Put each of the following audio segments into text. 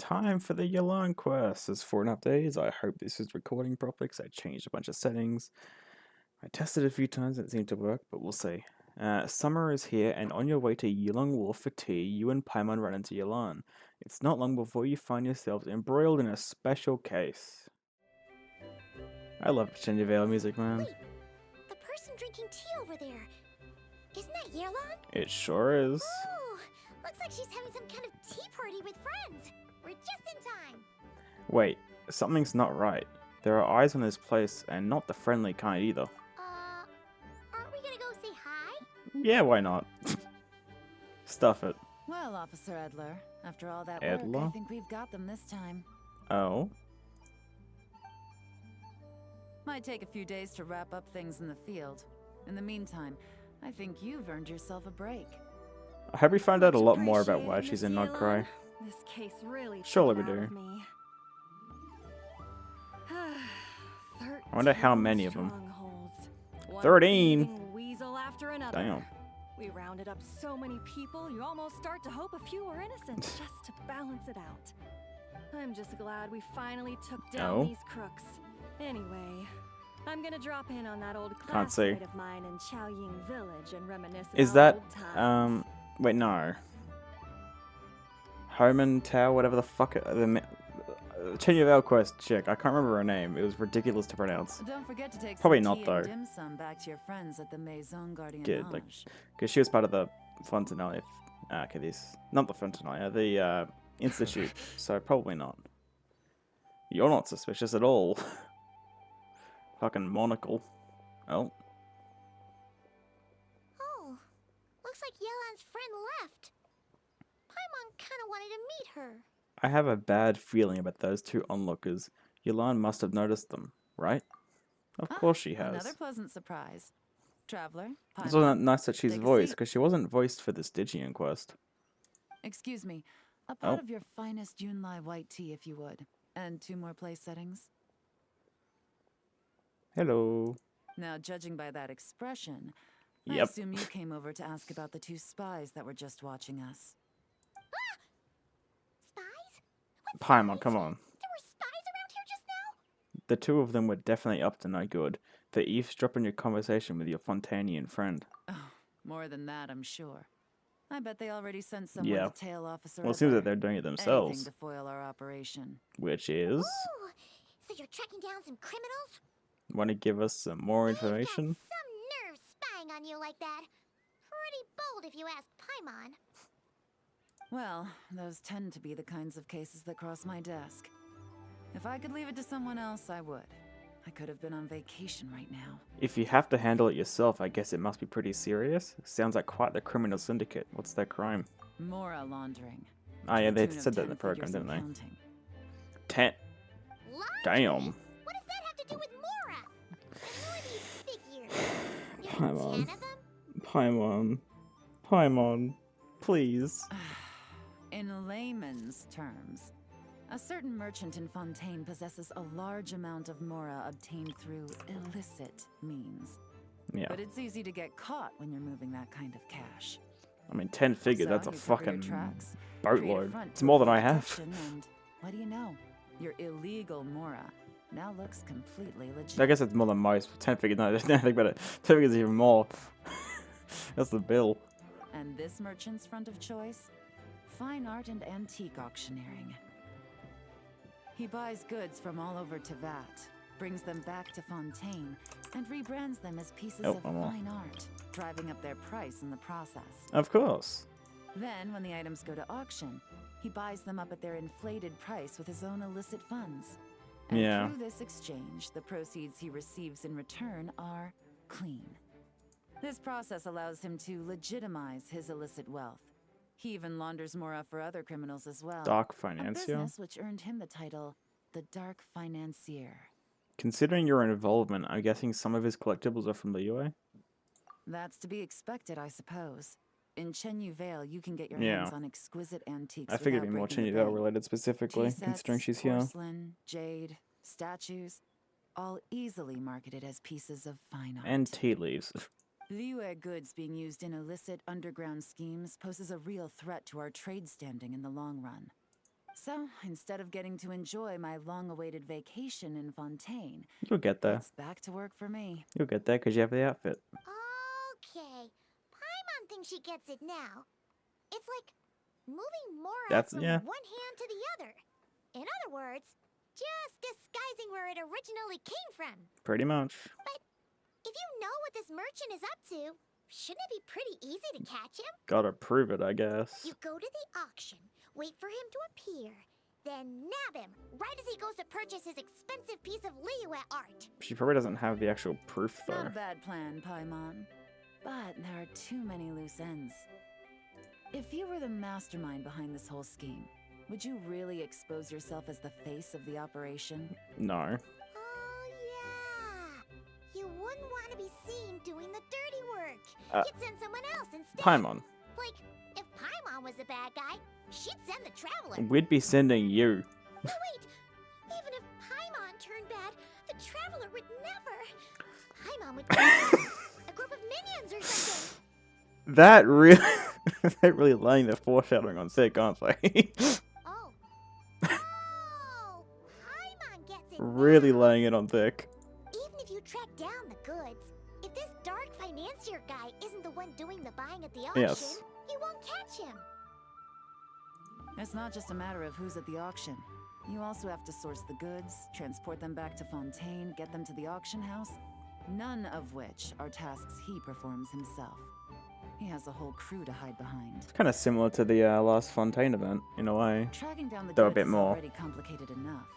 time for the Yelan quest. It's 4.5 days. I hope this is recording properly because I changed a bunch of settings. I tested a few times and it seemed to work, but we'll see. Summer is here, and on your way to Yelan Wharf for tea, you and Paimon run into Yelan. It's not long before you find yourselves embroiled in a special case. I love Virginia Vale music, man. Wait, the person drinking tea over there. Isn't that Yelan? It sure is. Oh, looks like she's having some kind of tea party with friends. We're just in time. Wait, something's not right. There are eyes on this place, and not the friendly kind either. Aren't we gonna go say hi? Yeah, why not? Stuff it. Well, Officer Edler, after all that Edler? work, I think we've got them this time. Oh? Might take a few days to wrap up things in the field. In the meantime, I think you've earned yourself a break. I hope we find out a Much lot more about why appreciated, she's Miss in Not Cry. Yelan. This case really Surely took we it out do. of me. I wonder how many of them. Strongholds. One 13. thieving weasel after another. Damn. We rounded up so many people, you almost start to hope a few are innocent, just to balance it out. I'm just glad we finally took down Oh. these crooks. Anyway, I'm gonna drop in on that old Can't see. classmate of mine in Chaoying Village and reminisce Is about that, old times. wait, no. Homan Tao, whatever the fuck, Virginia Vale quest chick. I can't remember her name. It was ridiculous to pronounce. Don't forget to take Probably some not, tea though. and dim sum back to your friends at the Maison Gardiennage. Good, like, because she was part of the Fontanelle. Okay, this. Not the Fontanelle, the, Institute. So probably not. You're not suspicious at all. Fucking monocle. Oh. Oh, looks like Yelan's friend left. Paimon kinda wanted to meet her. I have a bad feeling about those two onlookers. Yelan must have noticed them, right? Of course she has. Another pleasant surprise. Traveler, It's Paimon, also nice that she's take a voiced, seat. because she wasn't voiced for the Stygian quest. Excuse me, a pot Oh. of your finest Yunlai white tea, if you would. And 2 more place settings. Hello. Now, judging by that expression, I Yep. assume you came over to ask about the 2 spies that were just watching us. Spies? Paimon, come on. There were spies around here just now? The two of them were definitely up to no good. They eavesdropped on your conversation with your Fontanian friend. Oh, more than that, I'm sure. I bet they already sent someone Yeah. to tail Officer Well, it seems that Edler. they're doing it Anything themselves. to foil our operation. Which is... Ooh, so you're tracking down some criminals? Want to give us some more You've got information? some nerve spying on you like that. Pretty bold if you ask Paimon. Well, those tend to be the kinds of cases that cross my desk. If I could leave it to someone else, I would. I could have been on vacation right now. If you have to handle it yourself, I guess it must be pretty serious. Sounds like quite the criminal syndicate. What's their crime? Mora laundering. Ah, yeah, To they the tune of said that in 10 the program, figures didn't and they? counting. 10. Laundry? Damn. What does that have to do with Mora? Who are these figures? You have Paimon. 10 of them? Paimon. Paimon. Please. In layman's terms, a certain merchant in Fontaine possesses a large amount of Mora obtained through illicit means. Yeah. But it's easy to get caught when you're moving that kind of cash. I mean, 10 figures, So that's a you cover your fucking tracks, create a boatload. front It's to more than I avoid have. detection, And what do you know? Your illegal Mora now looks completely legit. I guess it's more than most. 10 figures, no, there's nothing about it. 10 figures is even more. That's the bill. And this merchant's front of choice? Fine art and antique auctioneering. He buys goods from all over Tevat, brings them back to Fontaine, and rebrands them as pieces Oh, of I'm off. fine art, driving up their price in the process. Of course. Then, when the items go to auction, he buys them up at their inflated price with his own illicit funds. And Yeah. through this exchange, the proceeds he receives in return are clean. This process allows him to legitimize his illicit wealth. He even launders Mora for other criminals as well. Dark A financier. business which earned him the title, the Dark Financier. Considering your involvement, I'm guessing some of his collectibles are from the UA? That's to be expected, I suppose. In Chenyu Vale, you can get your Yeah. hands on exquisite antiques. I figured it'd be without more breaking the Chinyu bank. related specifically, Tea considering sets, she's here. porcelain, jade, statues, all easily marketed as pieces of fine art. And tea leaves. Liyue goods being used in illicit underground schemes poses a real threat to our trade standing in the long run. So, instead of getting to enjoy my long-awaited vacation in Fontaine, You'll get there. it's back to work for me. You'll get there because you have the outfit. Okay. Paimon thinks she gets it now. It's like moving more That's- from yeah. one hand to the other. In other words, just disguising where it originally came from. Pretty much. If you know what this merchant is up to, shouldn't it be pretty easy to catch him? Gotta prove it, I guess. You go to the auction, wait for him to appear, then nab him right as he goes to purchase his expensive piece of Liyue art. She probably doesn't have the actual proof, Not though. a bad plan, Paimon. But there are too many loose ends. If you were the mastermind behind this whole scheme, would you really expose yourself as the face of the operation? No. Oh, yeah. You wouldn't want to be seen doing the dirty work. Uh, You'd send someone else instead. Paimon. Like, if Paimon was the bad guy, she'd send the Traveler. We'd be sending you. But wait, even if Paimon turned bad, the Traveler would never. Paimon would a group of minions or something. That really... They're really laying the foreshadowing on thick, aren't they? Oh. Oh! Paimon gets it Really now. laying it on thick. Even if you track down the goods, if this dark financier guy isn't the one doing the buying at the auction, Yes. you won't catch him. It's not just a matter of who's at the auction. You also have to source the goods, transport them back to Fontaine, get them to the auction house. None of which are tasks he performs himself. He has a whole crew to hide behind. It's kind of similar to the last Fontaine event, in a way. Tracking down the Though a goods bit is more already complicated enough.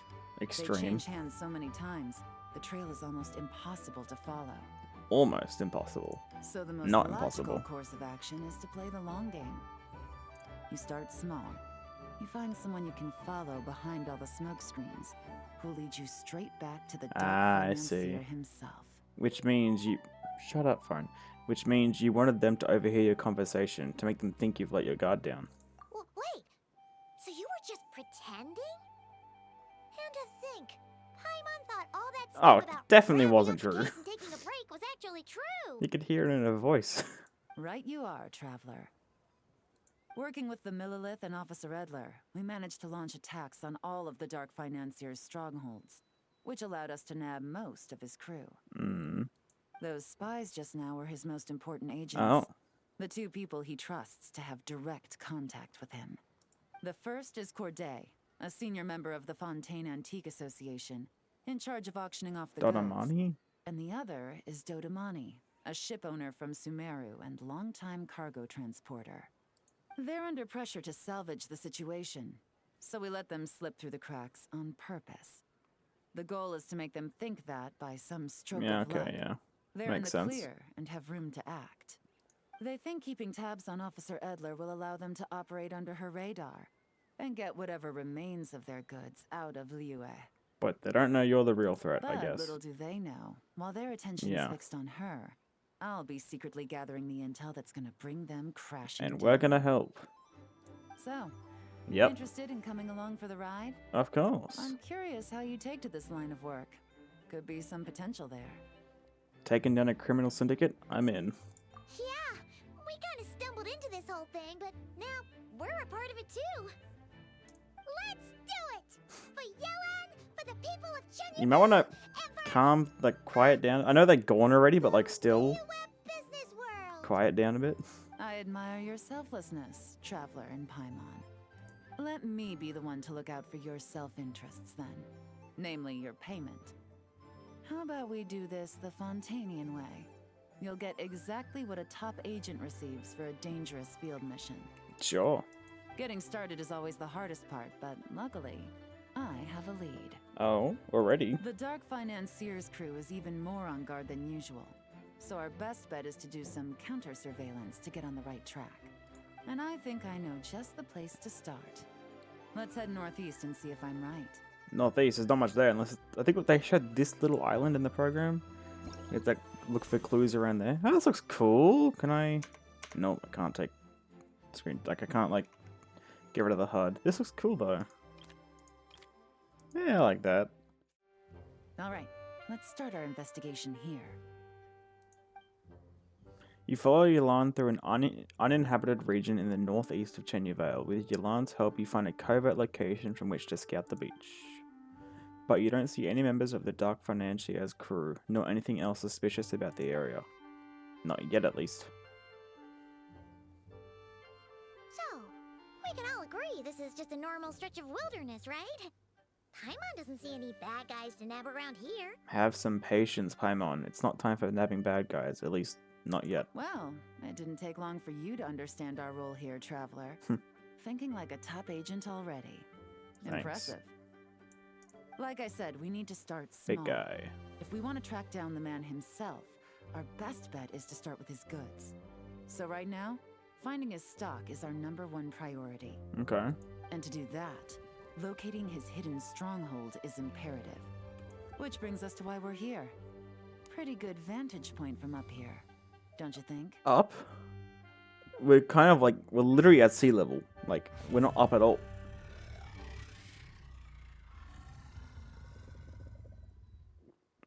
They Extreme. change hands so many times, the trail is almost impossible to follow. Almost impossible. So the most Not logical impossible. course of action is to play the long game. You start small. You find someone you can follow behind all the smoke screens, who'll lead you straight back to the dark I see. financier himself. Which means you... Shut up, phone. Which means you wanted them to overhear your conversation to make them think you've let your guard down. Well, wait. So you were just pretending? And to think, Paimon thought all that stuff Oh, about definitely wrapping wasn't up the true. case and taking a break was actually true. You could hear it in her voice. Right you are, Traveler. Working with the Millilith and Officer Edler, we managed to launch attacks on all of the Dark Financier's strongholds, which allowed us to nab most of his crew. Mm. Those spies just now were his most important agents. Oh. The two people he trusts to have direct contact with him. The first is Corday, a senior member of the Fontaine Antique Association, in charge of auctioning off the goods. Dodamani? And the other is Dodamani, a ship owner from Sumeru and longtime cargo transporter. They're under pressure to salvage the situation, so we let them slip through the cracks on purpose. The goal is to make them think that, by some stroke Yeah, of luck, okay, yeah. they're in Makes the sense. clear and have room to act. They think keeping tabs on Officer Edler will allow them to operate under her radar and get whatever remains of their goods out of Liyue. But they don't know you're the real threat, But I guess. little do they know, while their attention's Yeah. fixed on her, I'll be secretly gathering the intel that's gonna bring them crashing And we're down. gonna help. So, Yep, interested in coming along for the ride? of course. I'm curious how you take to this line of work. Could be some potential there. Taking down a criminal syndicate? I'm in. Yeah, we kind of stumbled into this whole thing, but now we're a part of it too. Let's do it! For Yelan, for the people of Chengdu, You might want to and for calm, like, quiet down. I know they're gone already, but, like, still Liyue business world. quiet down a bit. I admire your selflessness, Traveler and Paimon. Let me be the one to look out for your self-interests then, namely your payment. How about we do this the Fontainian way? You'll get exactly what a top agent receives for a dangerous field mission. Sure. Getting started is always the hardest part, but luckily, I have a lead. Oh, already? The Dark Financier's crew is even more on guard than usual, so our best bet is to do some counter-surveillance to get on the right track. And I think I know just the place to start. Let's head northeast and see if I'm right. Northeast, there's not much there unless... I think they showed this little island in the program. It's like, look for clues around there. Oh, this looks cool. Can I... No, I can't take screen. Like, I can't, like, get rid of the HUD. This looks cool, though. Yeah, I like that. All right, let's start our investigation here. You follow Yelan through an uninhabited region in the northeast of Chenyu Vale. With Yelan's help, you find a covert location from which to scout the beach. But you don't see any members of the Dark Financier's crew, nor anything else suspicious about the area. Not yet, at least. So, we can all agree this is just a normal stretch of wilderness, right? Paimon doesn't see any bad guys to nab around here. Have some patience, Paimon. It's not time for nabbing bad guys, at least not yet. Well, it didn't take long for you to understand our role here, Traveler. Thinking like a top agent already. Thanks. Impressive. Like I said, we need to start small. Big guy. If we want to track down the man himself, our best bet is to start with his goods. So right now, finding his stock is our #1 priority. Okay. And to do that, locating his hidden stronghold is imperative. Which brings us to why we're here. Pretty good vantage point from up here, don't you think? Up? We're kind of like, we're literally at sea level. Like, we're not up at all.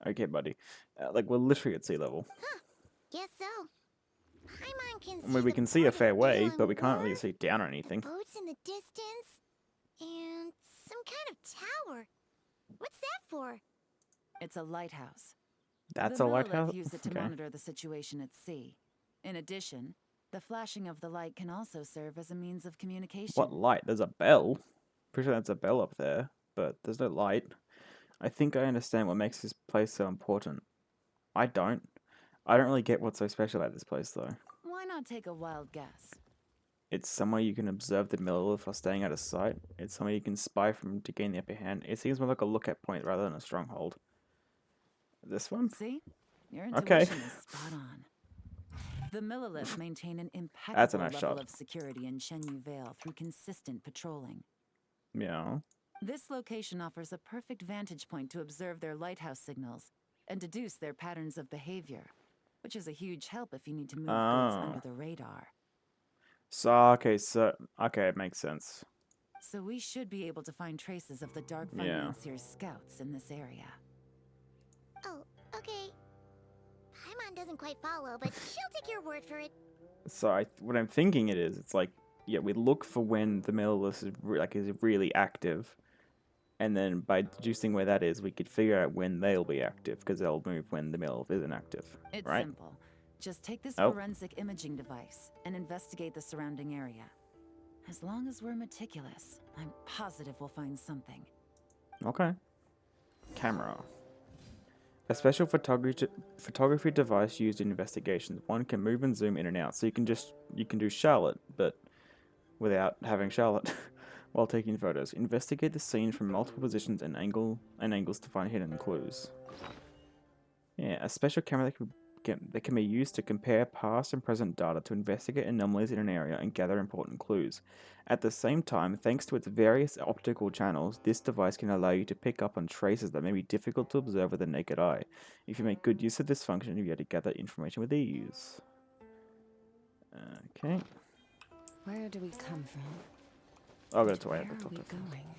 Okay, buddy. Like, we're literally at sea level. Guess so. Paimon can I mean, we the can see a port of fair way, Yelan but we can't really Wharf, see down or anything. boats in the distance, and some kind of tower. What's that for? It's a lighthouse. That's The a Lilith lighthouse? use it to Okay. monitor the situation at sea. In addition, the flashing of the light can also serve as a means of communication. What light? There's a bell. Pretty sure that's a bell up there, but there's no light. I think I understand what makes this place so important. I don't. I don't really get what's so special about this place, though. Why not take a wild guess? It's somewhere you can observe the Millilith while staying out of sight. It's somewhere you can spy from to gain the upper hand. It seems more like a lookout point rather than a stronghold. This one? See? Your Okay. intuition is spot on. The Millilith maintain an impeccable That's a nice level shot. of security in Chenyu Vale through consistent patrolling. Yeah. This location offers a perfect vantage point to observe their lighthouse signals and deduce their patterns of behavior, which is a huge help if you need to move goods Oh. under the radar. So, okay, it makes sense. So we should be able to find traces of the Dark Yeah. Financier's scouts in this area. Oh, okay. Paimon doesn't quite follow, but she'll take your word for it. So, what I'm thinking it is, it's like, yeah, we look for when the Millilith is really active, and then by deducing where that is, we could figure out when they'll be active, because they'll move when the Millilith isn't active, It's right? simple. Just take this Oh. forensic imaging device and investigate the surrounding area. As long as we're meticulous, I'm positive we'll find something. Okay. Camera. A special photography device used in investigations. One can move and zoom in and out, so you can do Charlotte, but without having Charlotte while taking photos. Investigate the scene from multiple positions and angles to find hidden clues. Yeah, a special camera that can be used to compare past and present data to investigate anomalies in an area and gather important clues. At the same time, thanks to its various optical channels, this device can allow you to pick up on traces that may be difficult to observe with the naked eye. If you make good use of this function, you'll be able to gather information with ease. Okay. Where do we come from? I'll go to Where where are the we top. going?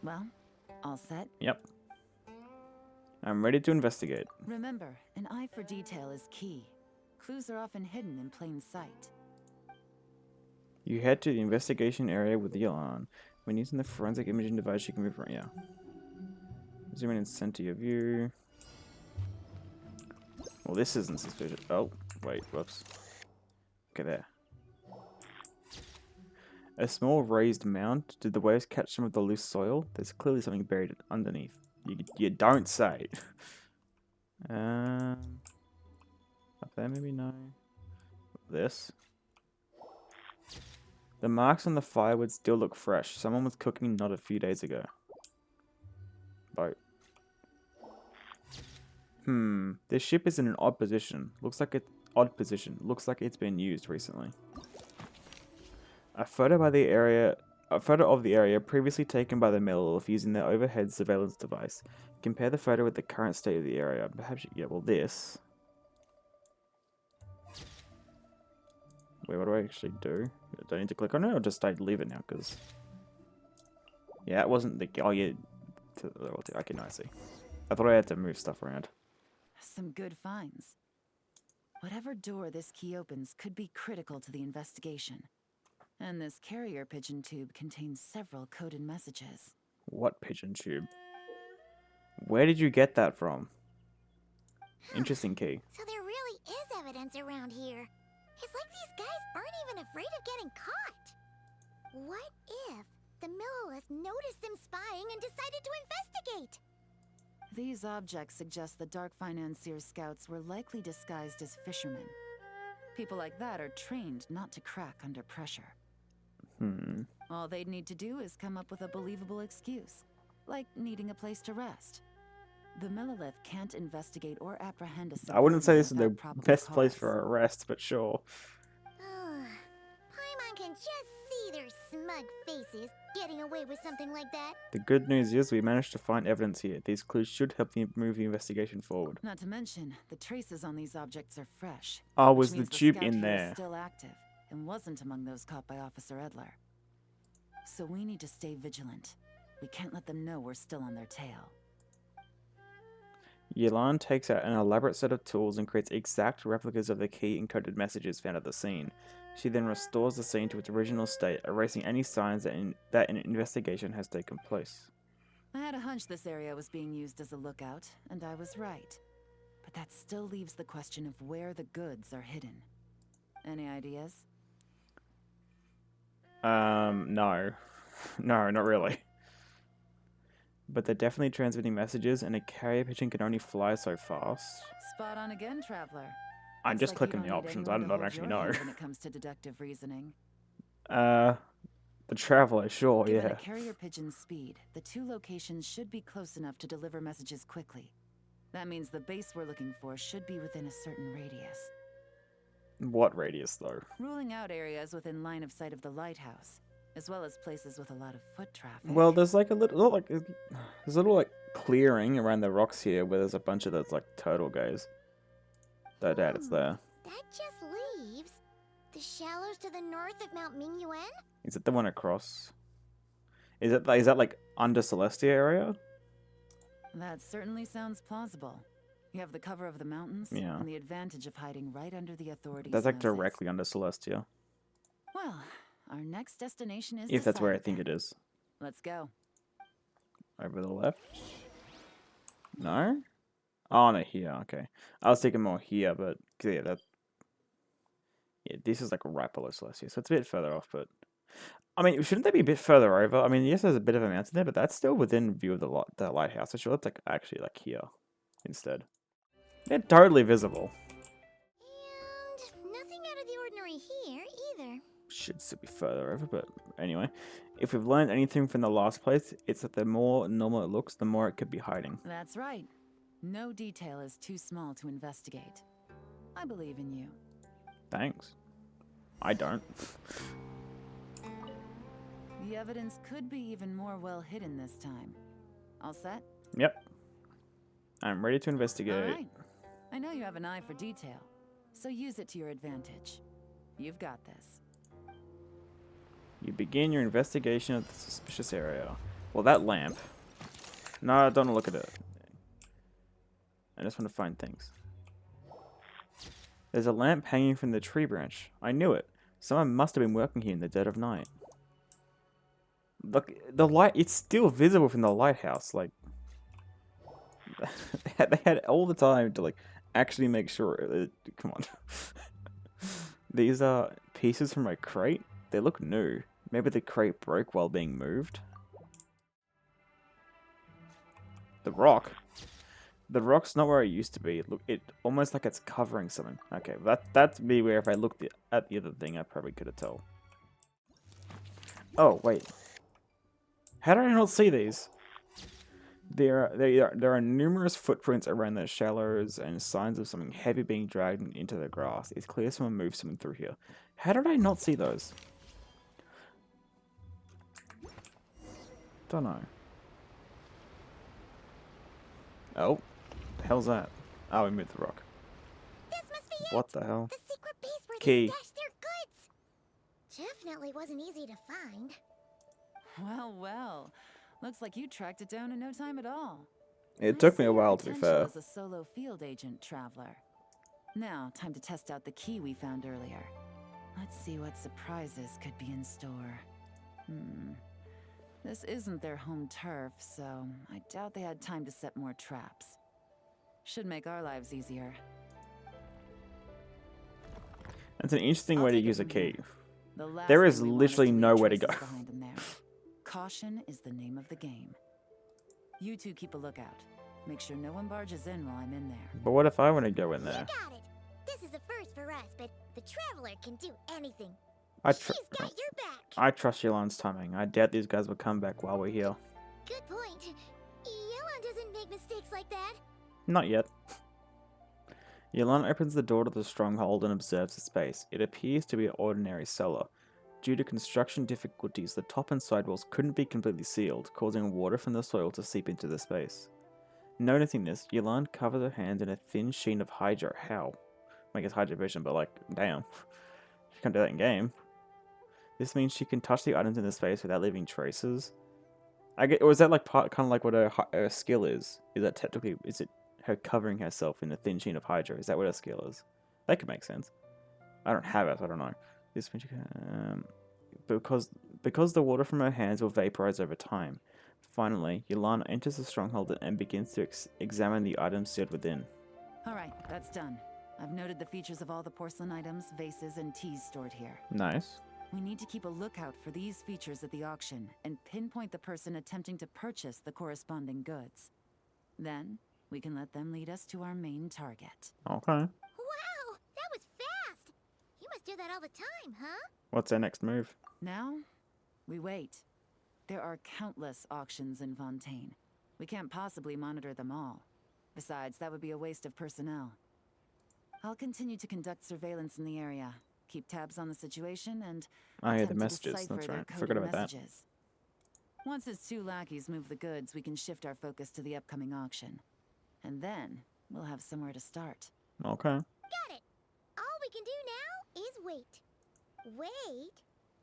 Well, all set? Yep. I'm ready to investigate. Remember, an eye for detail is key. Clues are often hidden in plain sight. You head to the investigation area with Yelan. When using the forensic imaging device, you can move around. Yeah. Zoom in and center your view. Well, this isn't suspicious. Oh, wait, whoops. Okay, there. A small raised mound. Did the waves catch some of the loose soil? There's clearly something buried underneath. You don't say. Up there, maybe? No. This. The marks on the firewood still look fresh. Someone was cooking not a few days ago. Boat. This ship is in an odd position. Looks like it's been used recently. A photo of the area previously taken by the Millilith using their overhead surveillance device. Compare the photo with the current state of the area. Perhaps this. Wait, what do I actually do? Do I need to click on it or just leave it now? Because yeah, it wasn't the level 2. Okay, no, I see. I thought I had to move stuff around. Some good finds. Whatever door this key opens could be critical to the investigation. And this carrier pigeon tube contains several coded messages. What pigeon tube? Where did you get that from? Interesting key. So there really is evidence around here. It's like these guys aren't even afraid of getting caught. What if the Millilith noticed them spying and decided to investigate? These objects suggest the Dark Financier scouts were likely disguised as fishermen. People like that are trained not to crack under pressure. All they'd need to do is come up with a believable excuse, like needing a place to rest. The Millilith can't investigate or apprehend a I wouldn't say this is the without probable best place cause. for arrest, but sure. Paimon can just see their smug faces getting away with something like that. The good news is we managed to find evidence here. These clues should help move the investigation forward. Not to mention, the traces on these objects are fresh. Oh, which was the means tube scout in here is there? still active and wasn't among those caught by Officer Edler. So we need to stay vigilant. We can't let them know we're still on their tail. Yelan takes out an elaborate set of tools and creates exact replicas of the key encoded messages found at the scene. She then restores the scene to its original state, erasing any signs that an investigation has taken place. I had a hunch this area was being used as a lookout, and I was right. But that still leaves the question of where the goods are hidden. Any ideas? No. No, not really. But they're definitely transmitting messages, and a carrier pigeon can only fly so fast. Spot on again, Traveler. I'm Looks just like you clicking the don't need options, I anyone to don't hold actually your know. hand when it comes to deductive reasoning. The Traveler, sure, Given yeah. a carrier pigeon's speed, the two locations should be close enough to deliver messages quickly. That means the base we're looking for should be within a certain radius. What radius, though? Ruling out areas within line of sight of the lighthouse, as well as places with a lot of foot traffic. Well, there's like there's a little like clearing around the rocks here where there's a bunch of those like turtle guys. No doubt it's there. That just leaves the shallows to the north of Mount Mingyuan? Is it the one across? Is that like under Celestia area? That certainly sounds plausible. You have the cover of the mountains, Yeah. and the advantage of hiding right under the authorities' That's like noses. directly under Celestia. Well, our next destination is If that's where I decided think then. it is. Let's go. Over the left? No? Oh, no, here, okay. I was thinking more here, but yeah, this is like right below Celestia, so it's a bit further off, but I mean, shouldn't they be a bit further over? I mean, yes, there's a bit of a mountain there, but that's still within view of the lighthouse, so sure, it's like actually like here instead. They're totally visible. And nothing out of the ordinary here either. Should still be further over, but anyway. If we've learned anything from the last place, it's that the more normal it looks, the more it could be hiding. That's right. No detail is too small to investigate. I believe in you. Thanks. I don't. The evidence could be even more well hidden this time. All set? Yep. I'm ready to All investigate. right. I know you have an eye for detail, so use it to your advantage. You've got this. You begin your investigation of the suspicious area. Well, that lamp. No, I don't want to look at it. I just want to find things. There's a lamp hanging from the tree branch. I knew it. Someone must have been working here in the dead of night. Look, the light, it's still visible from the lighthouse. Like, they had all the time to, like, actually make sure. Come on. These are pieces from a crate. They look new. Maybe the crate broke while being moved. The rock. The rock's not where it used to be. Look, it almost like it's covering something. Okay, that'd be where if I looked at the other thing, I probably could have told. Oh wait, how did I not see these? There are numerous footprints around the shallows and signs of something heavy being dragged into the grass. It's clear someone moved something through here. How did I not see those? Don't know. Oh, the hell's that? Oh, we moved the rock. This must be it! What the hell? The secret base where Key. they stashed their goods! Definitely wasn't easy to find. Well, well. Looks like you tracked it down in no time at all. It I took me see a your while, to be potential fair. as a solo field agent, Traveler. Now, time to test out the key we found earlier. Let's see what surprises could be in store. This isn't their home turf, so I doubt they had time to set more traps. Should make our lives easier. That's an interesting I'll way to take it use a from here. key. The last There is thing we want literally to leave nowhere to go. traces behind in there. Caution is the name of the game. You two keep a lookout. Make sure no one barges in while I'm in there. But what if I want to go in You there? got it. This is a first for us, but the Traveler can do anything. I She's got your back. I trust Yelan's timing. I doubt these guys will come back while we're here. Good point. Yelan doesn't make mistakes like that. Not yet. Yelan opens the door to the stronghold and observes the space. It appears to be an ordinary cellar. Due to construction difficulties, the top and side walls couldn't be completely sealed, causing water from the soil to seep into the space. Noticing this, Yelan covers her hands in a thin sheen of Hydra. How? I guess Hydra vision, but like, damn. She can't do that in game. This means she can touch the items in the space without leaving traces. Was that like kind of like what her skill is? Is that technically, is it her covering herself in a thin sheen of Hydra? Is that what her skill is? That could make sense. I don't have it, so I don't know. This means you can, because the water from her hands will vaporize over time. Finally, Yelan enters the stronghold and begins to examine the items sealed within. Alright, that's done. I've noted the features of all the porcelain items, vases, and teas stored here. Nice. We need to keep a lookout for these features at the auction and pinpoint the person attempting to purchase the corresponding goods. Then, we can let them lead us to our main target. Okay. Wow, that was fast. You must do that all the time, huh? What's our next move? Now, we wait. There are countless auctions in Fontaine. We can't possibly monitor them all. Besides, that would be a waste of personnel. I'll continue to conduct surveillance in the area, keep tabs on the situation, and Oh yeah, the attempt to messages. decipher That's their right. coded Forgot about that. messages. Once his two lackeys move the goods, we can shift our focus to the upcoming auction. And then, we'll have somewhere to start. Okay. Got it. All we can do now is wait. Wait,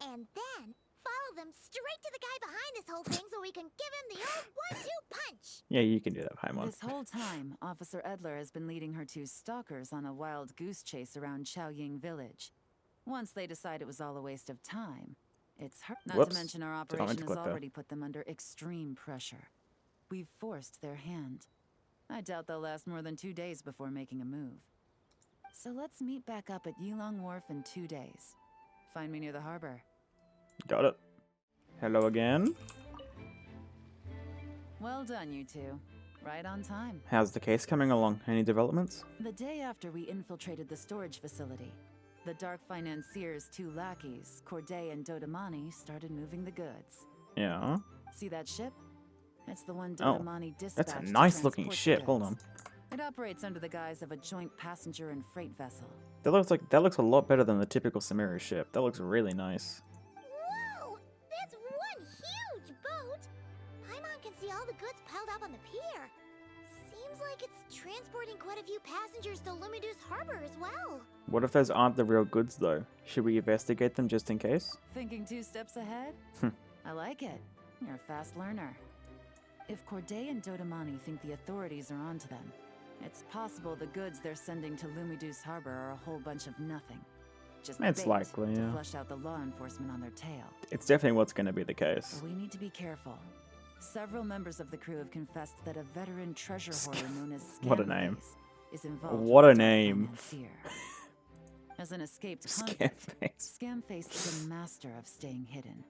and then follow them straight to the guy behind this whole thing so we can give him the old 1-2 punch. Yeah, you can do that, Paimon. This whole time, Officer Edler has been leading her two stalkers on a wild goose chase around Chaoying village. Once they decide it was all a waste of time, it's her. Not Whoops. to mention our Didn't mean operation to has click there. already put them under extreme pressure. We've forced their hand. I doubt they'll last more than 2 days before making a move. So let's meet back up at Yelan Wharf in 2 days. Find me near the harbor. Got it. Hello again. Well done, you two. Right on time. How's the case coming along? Any developments? The day after we infiltrated the storage facility, the Dark Financier's two lackeys, Corday and Dodamani, started moving the goods. Yeah. See that ship? It's the one Oh, Dodamani dispatched that's a to nice looking transport the ship. Hold on. goods. It operates under the guise of a joint passenger and freight vessel. That looks a lot better than the typical Samira ship. That looks really nice. Whoa, that's one huge boat. Paimon can see all the goods piled up on the pier. Seems like it's transporting quite a few passengers to Lumidus Harbor as well. What if those aren't the real goods though? Should we investigate them just in case? Thinking 2 steps ahead? I like it. You're a fast learner. If Corday and Dodamani think the authorities are onto them, it's possible the goods they're sending to Lumidus Harbor are a whole bunch of nothing. Just It's bait likely, to yeah. flush out the law enforcement on their tail. It's definitely what's going to be the case. But we need to be careful. Several members of the crew have confessed that a veteran treasure hoarder known as What a name. Scamface is involved What with a the Dark name. Financier. As an escaped Scam convict, face. Scamface is a master of staying hidden.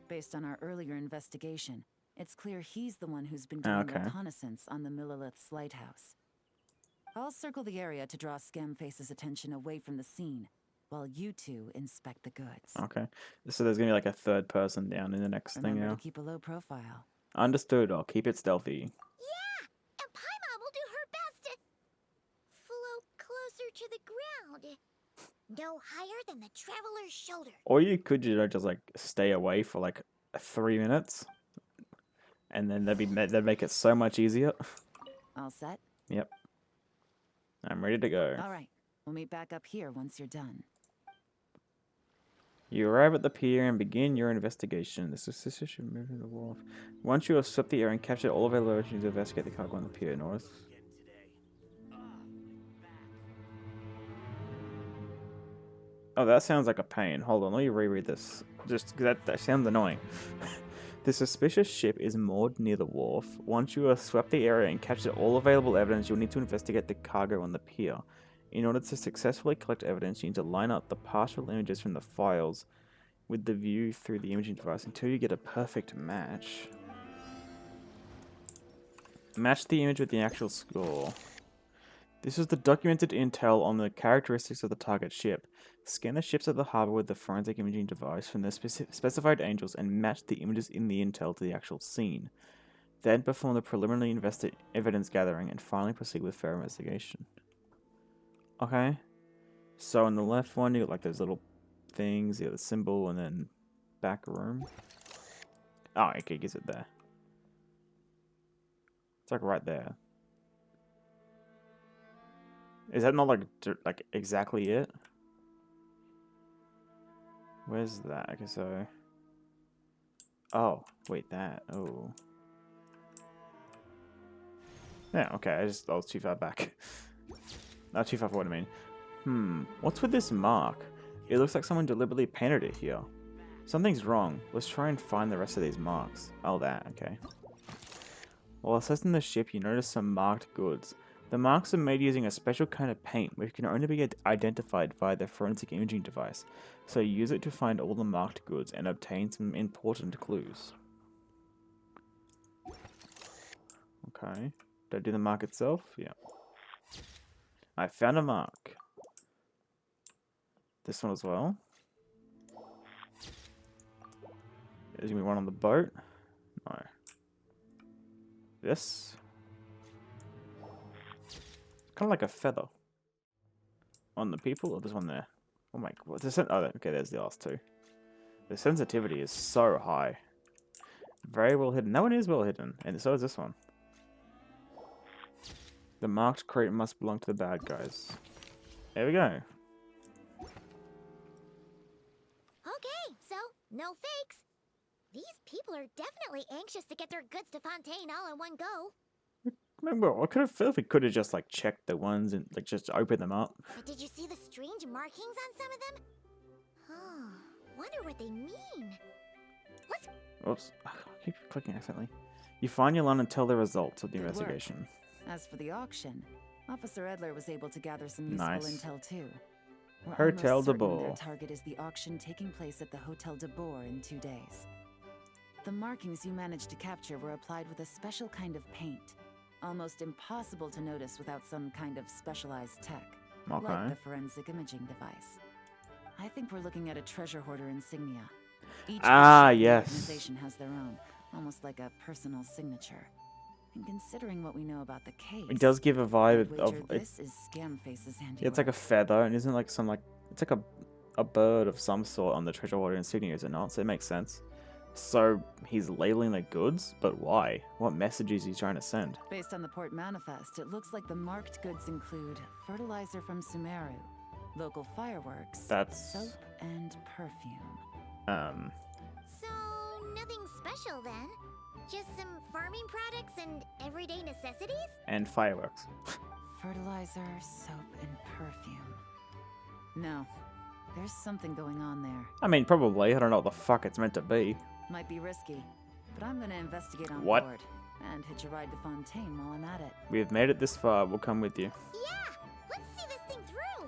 Based on our earlier investigation, it's clear he's the one who's been doing Okay. reconnaissance on the Millilith's lighthouse. I'll circle the area to draw Scamface's attention away from the scene, while you two inspect the goods. Okay. So there's going to be like a third person down in the next thing Remember now. to keep a low profile. Understood. I'll keep it stealthy. Yeah, and Paimon will do her best to float closer to the ground. No higher than the Traveler's shoulder. Or you could, just like stay away for like 3 minutes. And then that'd make it so much easier. All set? Yep. I'm ready to go. All right. We'll meet back up here once you're done. You arrive at the pier and begin your investigation. The suspicious should move to the wharf. Once you have swept the area and captured all available to investigate the cargo on the pier north. Oh, that sounds like a pain. Hold on, let me reread this. Just because that sounds annoying. The suspicious ship is moored near the wharf. Once you have swept the area and captured all available evidence, you'll need to investigate the cargo on the pier. In order to successfully collect evidence, you need to line up the partial images from the files with the view through the imaging device until you get a perfect match. Match the image with the actual score. This is the documented intel on the characteristics of the target ship. Scan the ships at the harbor with the forensic imaging device from the specified angles and match the images in the intel to the actual scene. Then perform the preliminary evidence gathering and finally proceed with fair investigation. Okay. So on the left one, you got like those little things, you got the symbol, and then back room. Oh, okay, gives it there. It's like right there. Is that not like exactly it? Where's that? Okay, so. Oh, wait, that. Oh. Yeah, okay, I was too far back. Not too far forward, I mean. What's with this mark? It looks like someone deliberately painted it here. Something's wrong. Let's try and find the rest of these marks. Oh, that, okay. While assessing the ship, you notice some marked goods. The marks are made using a special kind of paint, which can only be identified via the forensic imaging device, so use it to find all the marked goods and obtain some important clues. Okay. Did I do the mark itself? Yeah. I found a mark. This one as well. There's gonna be one on the boat. No. This. Kind of like a feather. On the people, or there's one there. Oh my god. Okay, there's the last two. The sensitivity is so high. Very well hidden. That one is well hidden, and so is this one. The marked crate must belong to the bad guys. There we go. Okay, so no fakes. These people are definitely anxious to get their goods to Fontaine all in one go. Remember, I could have felt we could have just like checked the ones and like just opened them up. But did you see the strange markings on some of them? Oh, wonder what they mean. Let's. Oops, I keep clicking accidentally. You find Yelan and tell the results of the Good work. investigation. As for the auction, Officer Edler was able to gather some useful Nice. intel too. We're Hotel almost de certain their Boer. target is the auction taking place at the Hotel de Boer in 2 days. The markings you managed to capture were applied with a special kind of paint. Almost impossible to notice without some kind of specialized tech. Okay. Like the forensic imaging device. I think we're looking at a treasure hoarder insignia. Each Ah, person in the yes. organization has their own, almost like a personal signature. And considering what we know about the case, It does give a vibe I'd of wager it. this is Scamface's handiwork. It's like a feather, and isn't like some like it's like a bird of some sort on the treasure hoarder insignia, is it not? So it makes sense. So he's labeling the goods, but why? What message is he trying to send? Based on the port manifest, it looks like the marked goods include fertilizer from Sumeru, local fireworks, That's soap, and perfume. So nothing special then. Just some farming products and everyday necessities? and fireworks. Fertilizer, soap, and perfume. No, there's something going on there. I mean, probably. I don't know what the fuck it's meant to be. Might be risky, but I'm gonna investigate on What? board and hitch a ride to Fontaine while I'm at it. We have made it this far. We'll come with you. Yeah, let's see this thing through.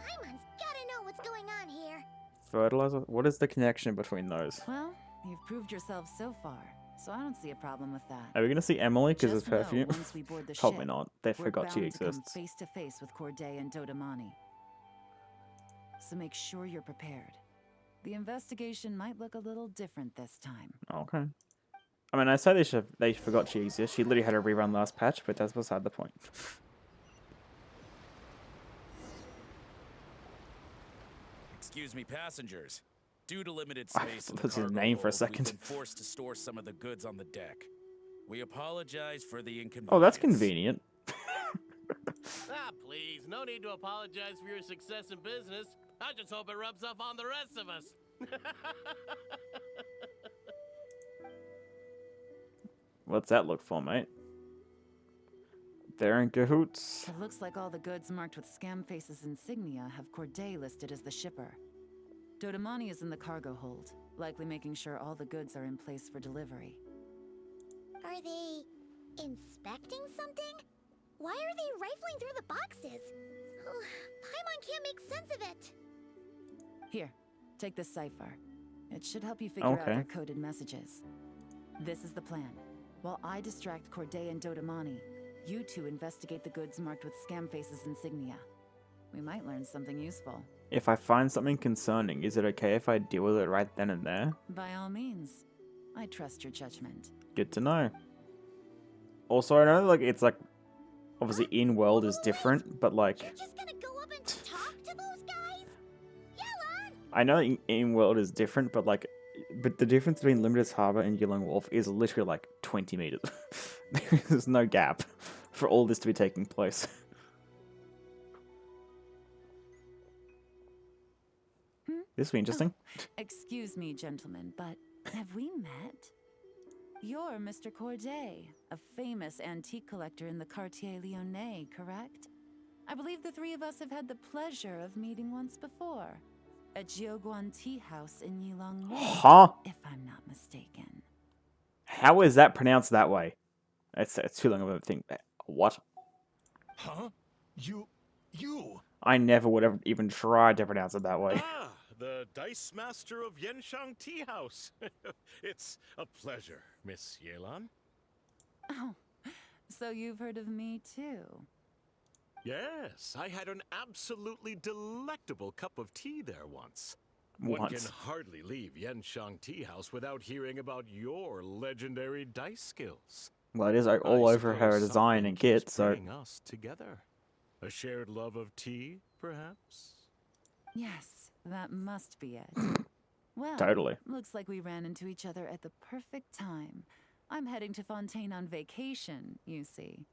Paimon's gotta know what's going on here. Fertilizer? What is the connection between those? Well, you've proved yourself so far, so I don't see a problem with that. Are we gonna see Emily because Just it's know, perfume? once we board the Probably ship, not. They we're forgot she bound to come exists. face to face with Corday and Dodamani. So make sure you're prepared. The investigation might look a little different this time. Okay. I mean, I say they forgot she exists. She literally had a rerun last patch, but that's beside the point. Excuse me, passengers. Due to limited space in the That's his cargo name for a hold, second. we've been forced to store some of the goods on the deck. We apologize for the inconvenience. Oh, that's convenient. Ah, please, no need to apologize for your success in business. I just hope it rubs off on the rest of us. What's that look for, mate? They're in cahoots. It looks like all the goods marked with Scamface's insignia have Corday listed as the shipper. Dodamani is in the cargo hold, likely making sure all the goods are in place for delivery. Are they inspecting something? Why are they rifling through the boxes? Oh, Paimon can't make sense of it. Here, take this cipher. It should help you figure out Okay. their coded messages. This is the plan. While I distract Corday and Dodamani, you two investigate the goods marked with Scamface's insignia. We might learn something useful. If I find something concerning, is it okay if I deal with it right then and there? By all means. I trust your judgment. Good to know. Also, I know like it's like obviously in world is different, but like You're just gonna go up and talk to those guys? Yelan! I know in world is different, but the difference between Limited Harbor and Yelan Wharf is literally like 20 meters. There's no gap for all this to be taking place. This will be interesting. Excuse me, gentlemen, but have we met? You're Mr. Corday, a famous antique collector in the Quartier Lyonnais, correct? I believe the three of us have had the pleasure of meeting once before. At Jiuguan Tea House in Yilong Wei, Huh? if I'm not mistaken. How is that pronounced that way? It's too long of a thing. What? Huh? You? I never would have even tried to pronounce it that way. Ah, the Dice Master of Yenshang Tea House. It's a pleasure, Miss Yelan. Oh, so you've heard of me too? Yes, I had an absolutely delectable cup of tea there once. One can hardly leave Yenshang Tea House without hearing about your legendary dice skills. Well, it is like all I over her suppose design something and kit, keeps so bringing us together. A shared love of tea, perhaps? Yes, that must be it. Well, Totally. looks like we ran into each other at the perfect time. I'm heading to Fontaine on vacation, you see.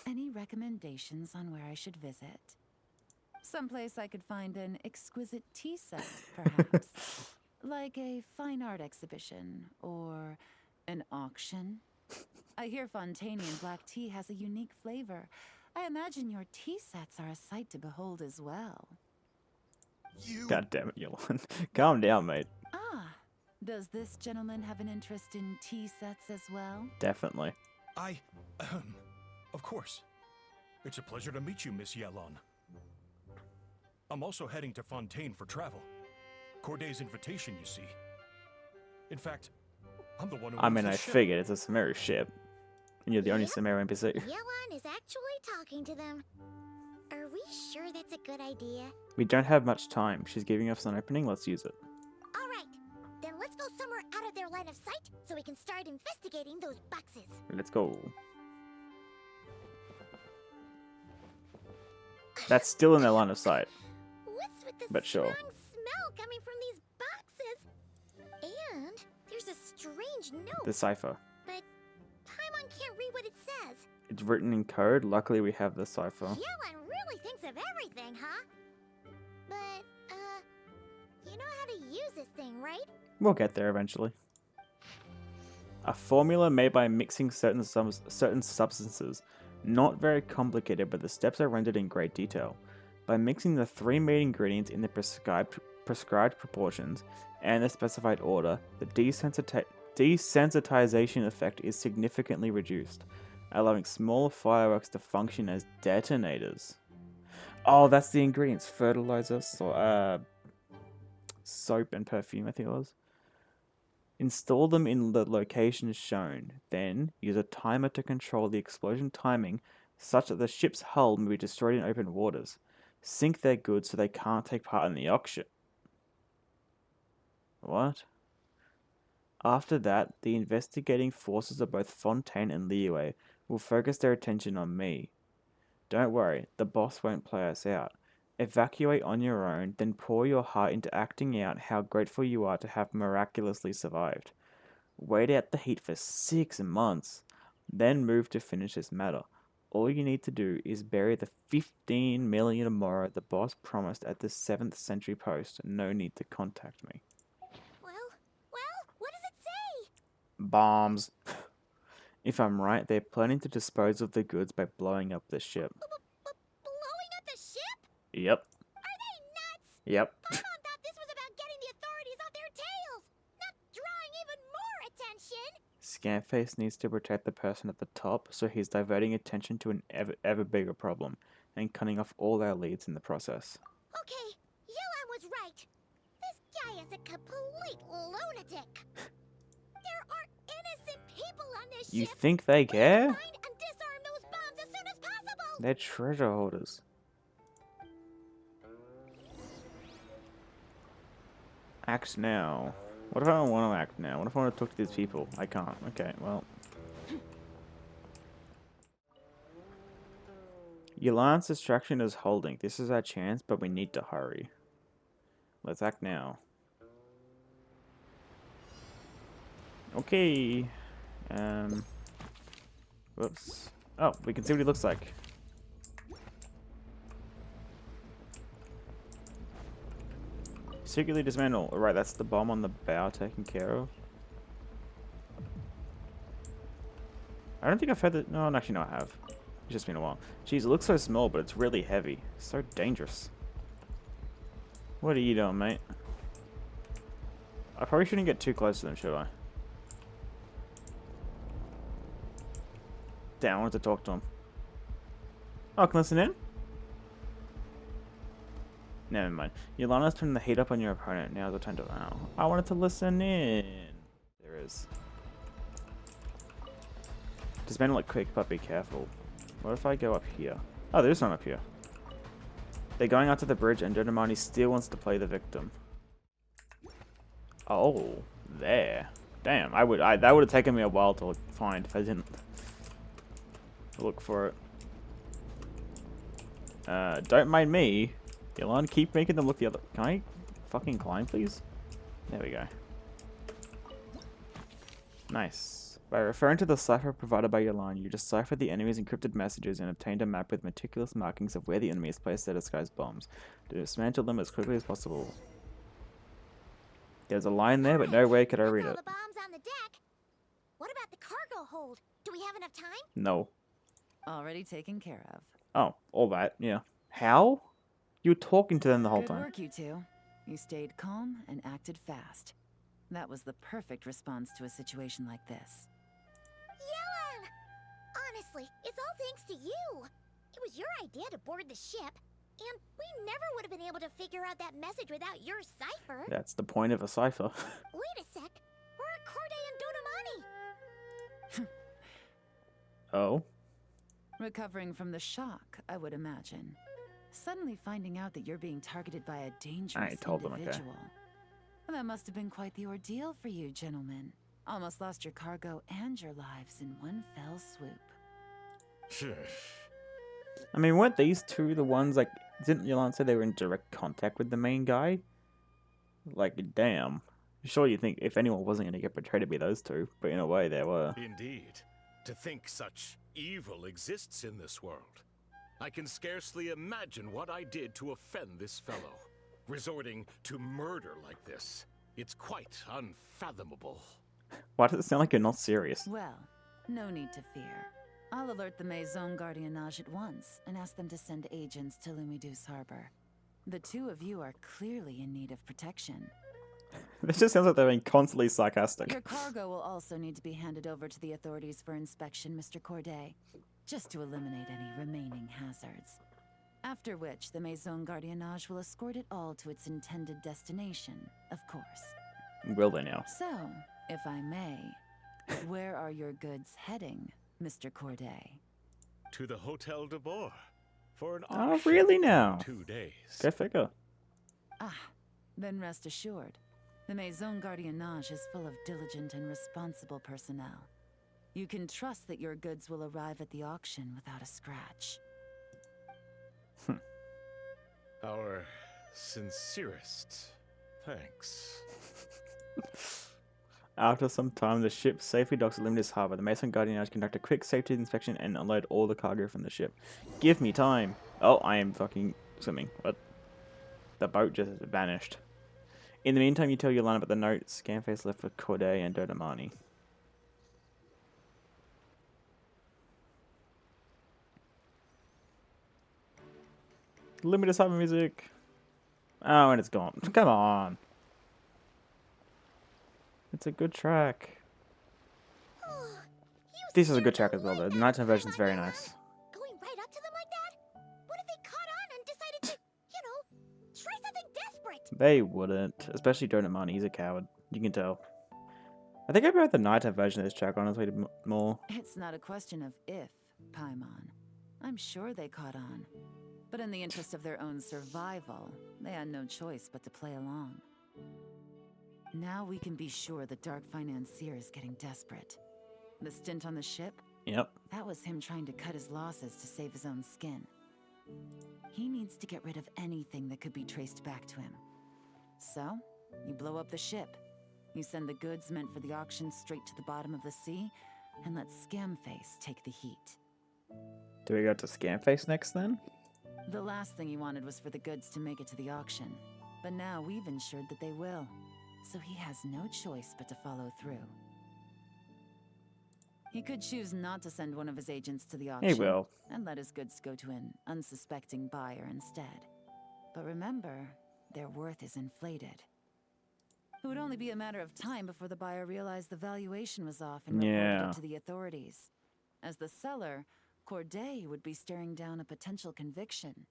Any recommendations on where I should visit? Someplace I could find an exquisite tea set, perhaps. Like a fine art exhibition or an auction. I hear Fontainian black tea has a unique flavor. I imagine your tea sets are a sight to behold as well. God damn it, Yelan. Calm down, mate. Ah, does this gentleman have an interest in tea sets as well? Definitely. Of course. It's a pleasure to meet you, Miss Yelan. I'm also heading to Fontaine for travel. Corday's invitation, you see. In fact, I'm the one who I owns mean, the I ship. figured it's a Sumeru ship. And you're the only Yep. Sumeru NPC. Yelan is actually talking to them. Are we sure that's a good idea? We don't have much time. She's giving us an opening. Let's use it. All right, then let's go somewhere out of their line of sight so we can start investigating those boxes. Let's go. That's still in their line of sight. What's with the But sure. strong smell coming from these boxes? And there's a strange note, The cipher. but Paimon can't read what it says. It's written in code. Luckily, we have the cipher. Yelan really thinks of everything, huh? But, you know how to use this thing, right? We'll get there eventually. A formula made by mixing certain substances. Not very complicated, but the steps are rendered in great detail. By mixing the three main ingredients in the prescribed proportions and the specified order, the desensitization effect is significantly reduced, allowing small fireworks to function as detonators. Oh, that's the ingredients. Fertilizer, soap, and perfume, I think it was. Install them in the locations shown. Then, use a timer to control the explosion timing such that the ship's hull may be destroyed in open waters. Sink their goods so they can't take part in the auction. What? After that, the investigating forces of both Fontaine and Liyue will focus their attention on me. Don't worry, the boss won't play us out. Evacuate on your own, then pour your heart into acting out how grateful you are to have miraculously survived. Wait out the heat for 6 months, then move to finish this matter. All you need to do is bury the 15 million mora the boss promised at the 7th century post. No need to contact me. Well, what does it say? Bombs. If I'm right, they're planning to dispose of the goods by blowing up the ship. Blowing up the ship? Yep. Are they nuts? Yep. Paimon thought this was about getting the authorities off their tails, not drawing even more attention. Scamface needs to protect the person at the top, so he's diverting attention to an ever bigger problem, and cutting off all our leads in the process. Okay, Yelan was right. This guy is a complete lunatic. There are innocent people on this You ship. think they We need to care? find and disarm those bombs as soon as possible. They're treasure holders. Act now. What if I don't want to act now? What if I want to talk to these people? I can't. Okay, well. Yelan's distraction is holding. This is our chance, but we need to hurry. Let's act now. Okay. Whoops. Oh, we can see what he looks like. Secretly dismantle. Alright, that's the bomb on the bow taken care of. I don't think I've had it. No, actually, no, I have. It's just been a while. Jeez, it looks so small, but it's really heavy. So dangerous. What are you doing, mate? I probably shouldn't get too close to them, should I? Damn, I wanted to talk to him. Oh, I can listen in? Never mind. Yelana's turning the heat up on your opponent. Now's the time to... Oh, I wanted to listen in. There is. Dismantle it quick, but be careful. What if I go up here? Oh, there's one up here. They're going out to the bridge, and Dodamani still wants to play the victim. Oh, there. Damn, that would have taken me a while to find if I didn't look for it. Don't mind me. Yelan, keep making them look the other... Can I fucking climb, please? There we go. Nice. By referring to the cipher provided by Yelan, you deciphered the enemy's encrypted messages and obtained a map with meticulous markings of where the enemy has placed their disguised bombs. Dismantle them as quickly as possible. There's a line there, but no way could I read That's it. all the bombs on the deck. What about the cargo hold? Do we have enough time? No. Already taken care of. Oh, all that, yeah. How? You were talking to them the whole Good time. work, you two. You stayed calm and acted fast. That was the perfect response to a situation like this. Yelan! Honestly, it's all thanks to you. It was your idea to board the ship, and we never would have been able to figure out that message without your cipher. That's the point of a cipher. Wait a sec. We're at Corday and Dodamani. Oh? Recovering from the shock, I would imagine. Suddenly finding out that you're being targeted by a dangerous told them, okay. individual. Well, that must have been quite the ordeal for you, gentlemen. Almost lost your cargo and your lives in one fell swoop. I mean, weren't these two the ones, like, didn't Yelan say they were in direct contact with the main guy? Like, damn. Sure, you think if anyone wasn't going to get betrayed, it'd be those two, but in a way, they were. Indeed. To think such evil exists in this world. I can scarcely imagine what I did to offend this fellow. Resorting to murder like this. It's quite unfathomable. Why does it sound like you're not serious? Well, no need to fear. I'll alert the Maison Gardiennage at once and ask them to send agents to Lumidus Harbor. The two of you are clearly in need of protection. This just sounds like they're being constantly sarcastic. Your cargo will also need to be handed over to the authorities for inspection, Mr. Corday, just to eliminate any remaining hazards. After which, the Maison Gardiennage will escort it all to its intended destination, of course. Will they now? So, if I may, where are your goods heading, Mr. Corday? To the Hotel de Boer. For an Oh, auction really in now? 2 days. Go figure. Ah, then rest assured. The Maison Gardiennage is full of diligent and responsible personnel. You can trust that your goods will arrive at the auction without a scratch. Our sincerest thanks. After some time, the ship safely docks at Lumidus Harbor. The Mason Guardian conduct a quick safety inspection and unload all the cargo from the ship. Give me time. Oh, I am fucking swimming. What? The boat just vanished. In the meantime, you tell Yelan about the note Scamface left for Corday and Dodamani. Limited cyber music. Oh, and it's gone. Come on. It's a good track. This is a good track as well, though. The nighttime version is very nice. Going right up to them like that? What if they caught on and decided to, try something desperate? They wouldn't, especially Donut. He's a coward. You can tell. I think I prefer the nighttime version of this track, honestly, more. It's not a question of if, Paimon. I'm sure they caught on. But in the interest of their own survival, they had no choice but to play along. Now we can be sure the Dark Financier is getting desperate. The stint on the ship? Yep. That was him trying to cut his losses to save his own skin. He needs to get rid of anything that could be traced back to him. So, you blow up the ship. You send the goods meant for the auction straight to the bottom of the sea, and let Scamface take the heat. Do we go to Scamface next, then? The last thing he wanted was for the goods to make it to the auction. But now we've ensured that they will. So he has no choice but to follow through. He could choose not to send one of his agents to the auction. He will. And let his goods go to an unsuspecting buyer instead. But remember, their worth is inflated. It would only be a matter of time before the buyer realized the valuation was off and reported it to the authorities. As the seller, Corday would be staring down a potential conviction.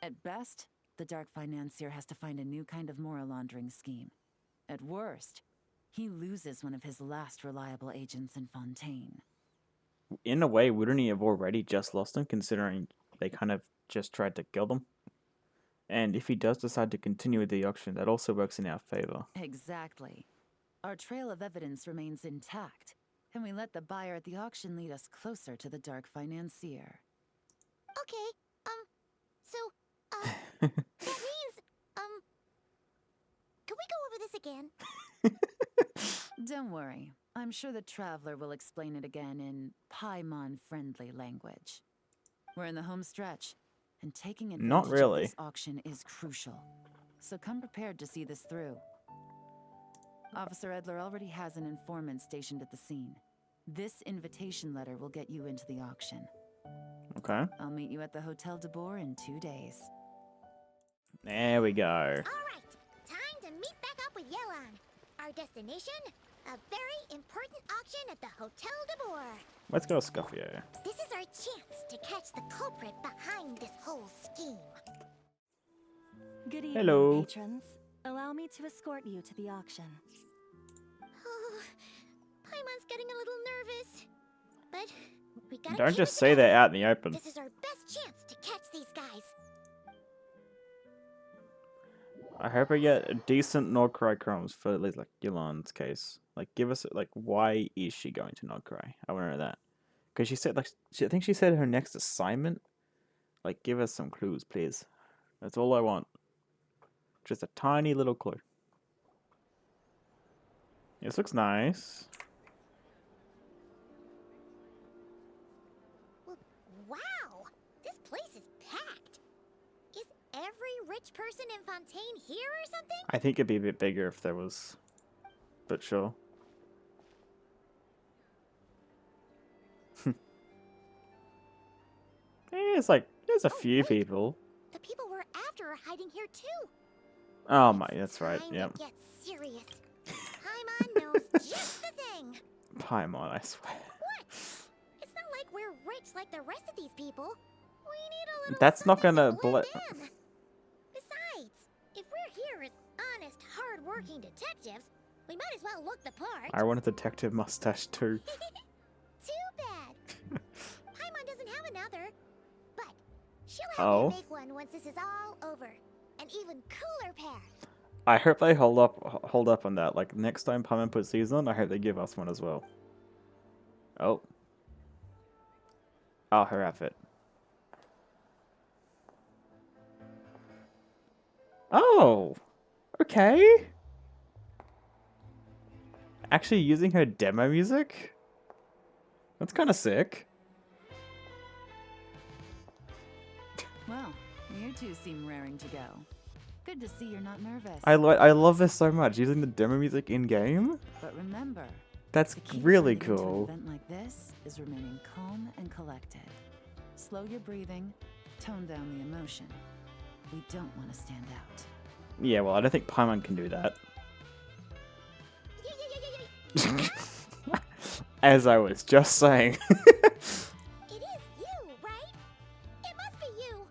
At best, the Dark Financier has to find a new kind of moral laundering scheme. At worst, he loses one of his last reliable agents in Fontaine. In a way, wouldn't he have already just lost him, considering they kind of just tried to kill them? And if he does decide to continue with the auction, that also works in our favor. Exactly. Our trail of evidence remains intact, and we let the buyer at the auction lead us closer to the Dark Financier. Okay, that means, can we go over this again? Don't worry. I'm sure the Traveler will explain it again in Paimon-friendly language. We're in the home stretch, and taking advantage of this auction is crucial. So come prepared to see this through. Officer Edler already has an informant stationed at the scene. This invitation letter will get you into the auction. Okay. I'll meet you at the Hotel de Boer in 2 days. There we go. Alright, time to meet back up with Yelan. Our destination, a very important auction at the Hotel de Boer. Let's go, Scuffio. This is our chance to catch the culprit behind this whole scheme. Good evening, Hello. patrons. Allow me to escort you to the auction. Oh, Paimon's getting a little nervous. But we gotta Don't keep just it say together. that out in the open. This is our best chance to catch these guys. I hope I get a decent Nordcry crumbs for at least like Yelan's case. Like, give us like, why is she going to Nordcry? I want to know that because she said like, I think she said her next assignment. Like, give us some clues, please. That's all I want. Just a tiny little clue. This looks nice. Wow, this place is packed. Is every rich person in Fontaine here or something? I think it'd be a bit bigger if there was, but sure. It's like, there's a few wait. people. The people we're after are hiding here too. Oh my, that's right, Time yep. to get serious. Paimon knows just the thing. Paimon, I swear. What? It's not like we're rich like the rest of these people. We need a little That's not something gonna to blend bullet. in. Besides, if we're here as honest, hard-working detectives, we might as well look the part. I want a detective mustache too. Too bad. Paimon doesn't have another, but she'll have me make one once this is all over. An even cooler pair. I hope they hold up on that. Like, next time Paimon puts these on, I hope they give us one as well. Oh. Oh, her outfit. Oh! Okay! Actually using her demo music? That's kind of sick. Well, you two seem raring to go. Good to see you're not nervous. I love this so much, using the demo music in-game. But remember, That's the key to really getting into an cool. event like this is remaining calm and collected. Slow your breathing, tone down the emotion. We don't want to stand out. Yeah, well, I don't think Paimon can do that. As I was just saying. It is you, right? It must be you.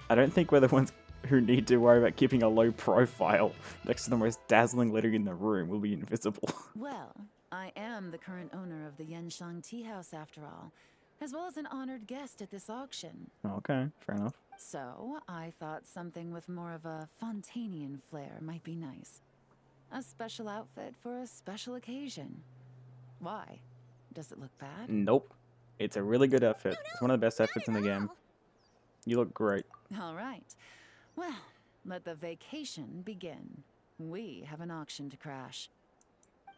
I don't think we're the ones who need to worry about keeping a low profile next to the most dazzling lady in the room. We'll be invisible. Well, I am the current owner of the Yenshang Tea House after all, as well as an honored guest at this auction. Okay, fair enough. So, I thought something with more of a Fontanian flair might be nice. A special outfit for a special occasion. Why? Does it look bad? Nope. It's a really good outfit. No, It's one of the best not outfits at in the game. all. You look great. All right. Well, let the vacation begin. We have an auction to crash.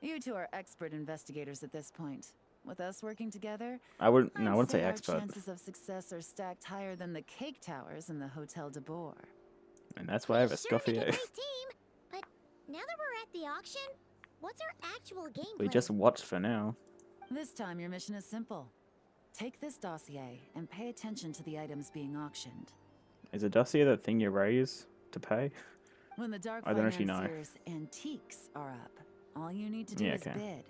You two are expert investigators at this point. With us working together, I wouldn't say our expert. chances of success are stacked higher than the cake towers in the Hotel de Boer. And that's why I have a We sure make Scoffy. a great team. But now that we're at the auction, what's our actual gameplay? We just watched for now. This time your mission is simple. Take this dossier and pay attention to the items being auctioned. Is a dossier that thing you raise to pay? When the Dark I don't actually know. Financier's antiques are up, all you need to do Yeah, is okay. bid.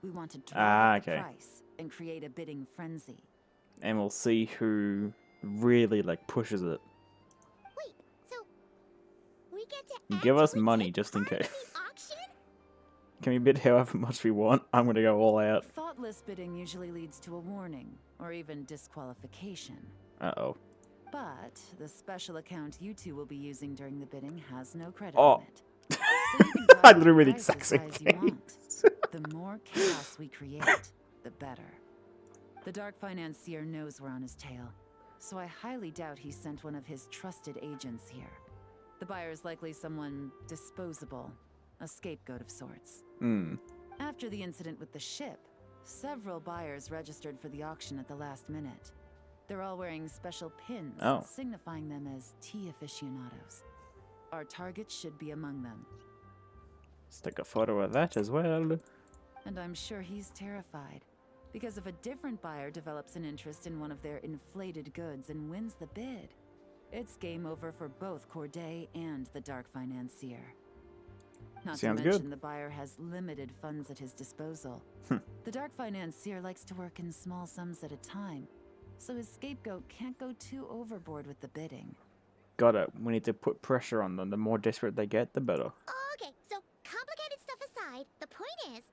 We want to Ah, drive up the okay. price and create a bidding frenzy. And we'll see who really pushes it. Wait, so we get to Give us actually money take just in part case. the auction? Can we bid however much we want? I'm gonna go all out. Thoughtless bidding usually leads to a warning, or even disqualification. Uh-oh. But the special account you two will be using during the bidding has no credit Oh. on it. So you can drive I up literally the price exact as same high as you thing. want. The more chaos we create, the better. The Dark Financier knows we're on his tail, so I highly doubt he sent one of his trusted agents here. The buyer's likely someone disposable, a scapegoat of sorts. Hmm. After the incident with the ship, several buyers registered for the auction at the last minute. They're all wearing special pins, Oh. signifying them as tea aficionados. Our target should be among them, Let's take a photo of that as well. and I'm sure he's terrified. Because if a different buyer develops an interest in one of their inflated goods and wins the bid, it's game over for both Corday and the Dark Financier. Not Sounds to good. mention the buyer has limited funds at his disposal. The Dark Financier likes to work in small sums at a time, so his scapegoat can't go too overboard with the bidding. Got it. We need to put pressure on them. The more desperate they get, the better. Okay, so complicated stuff aside, the point is,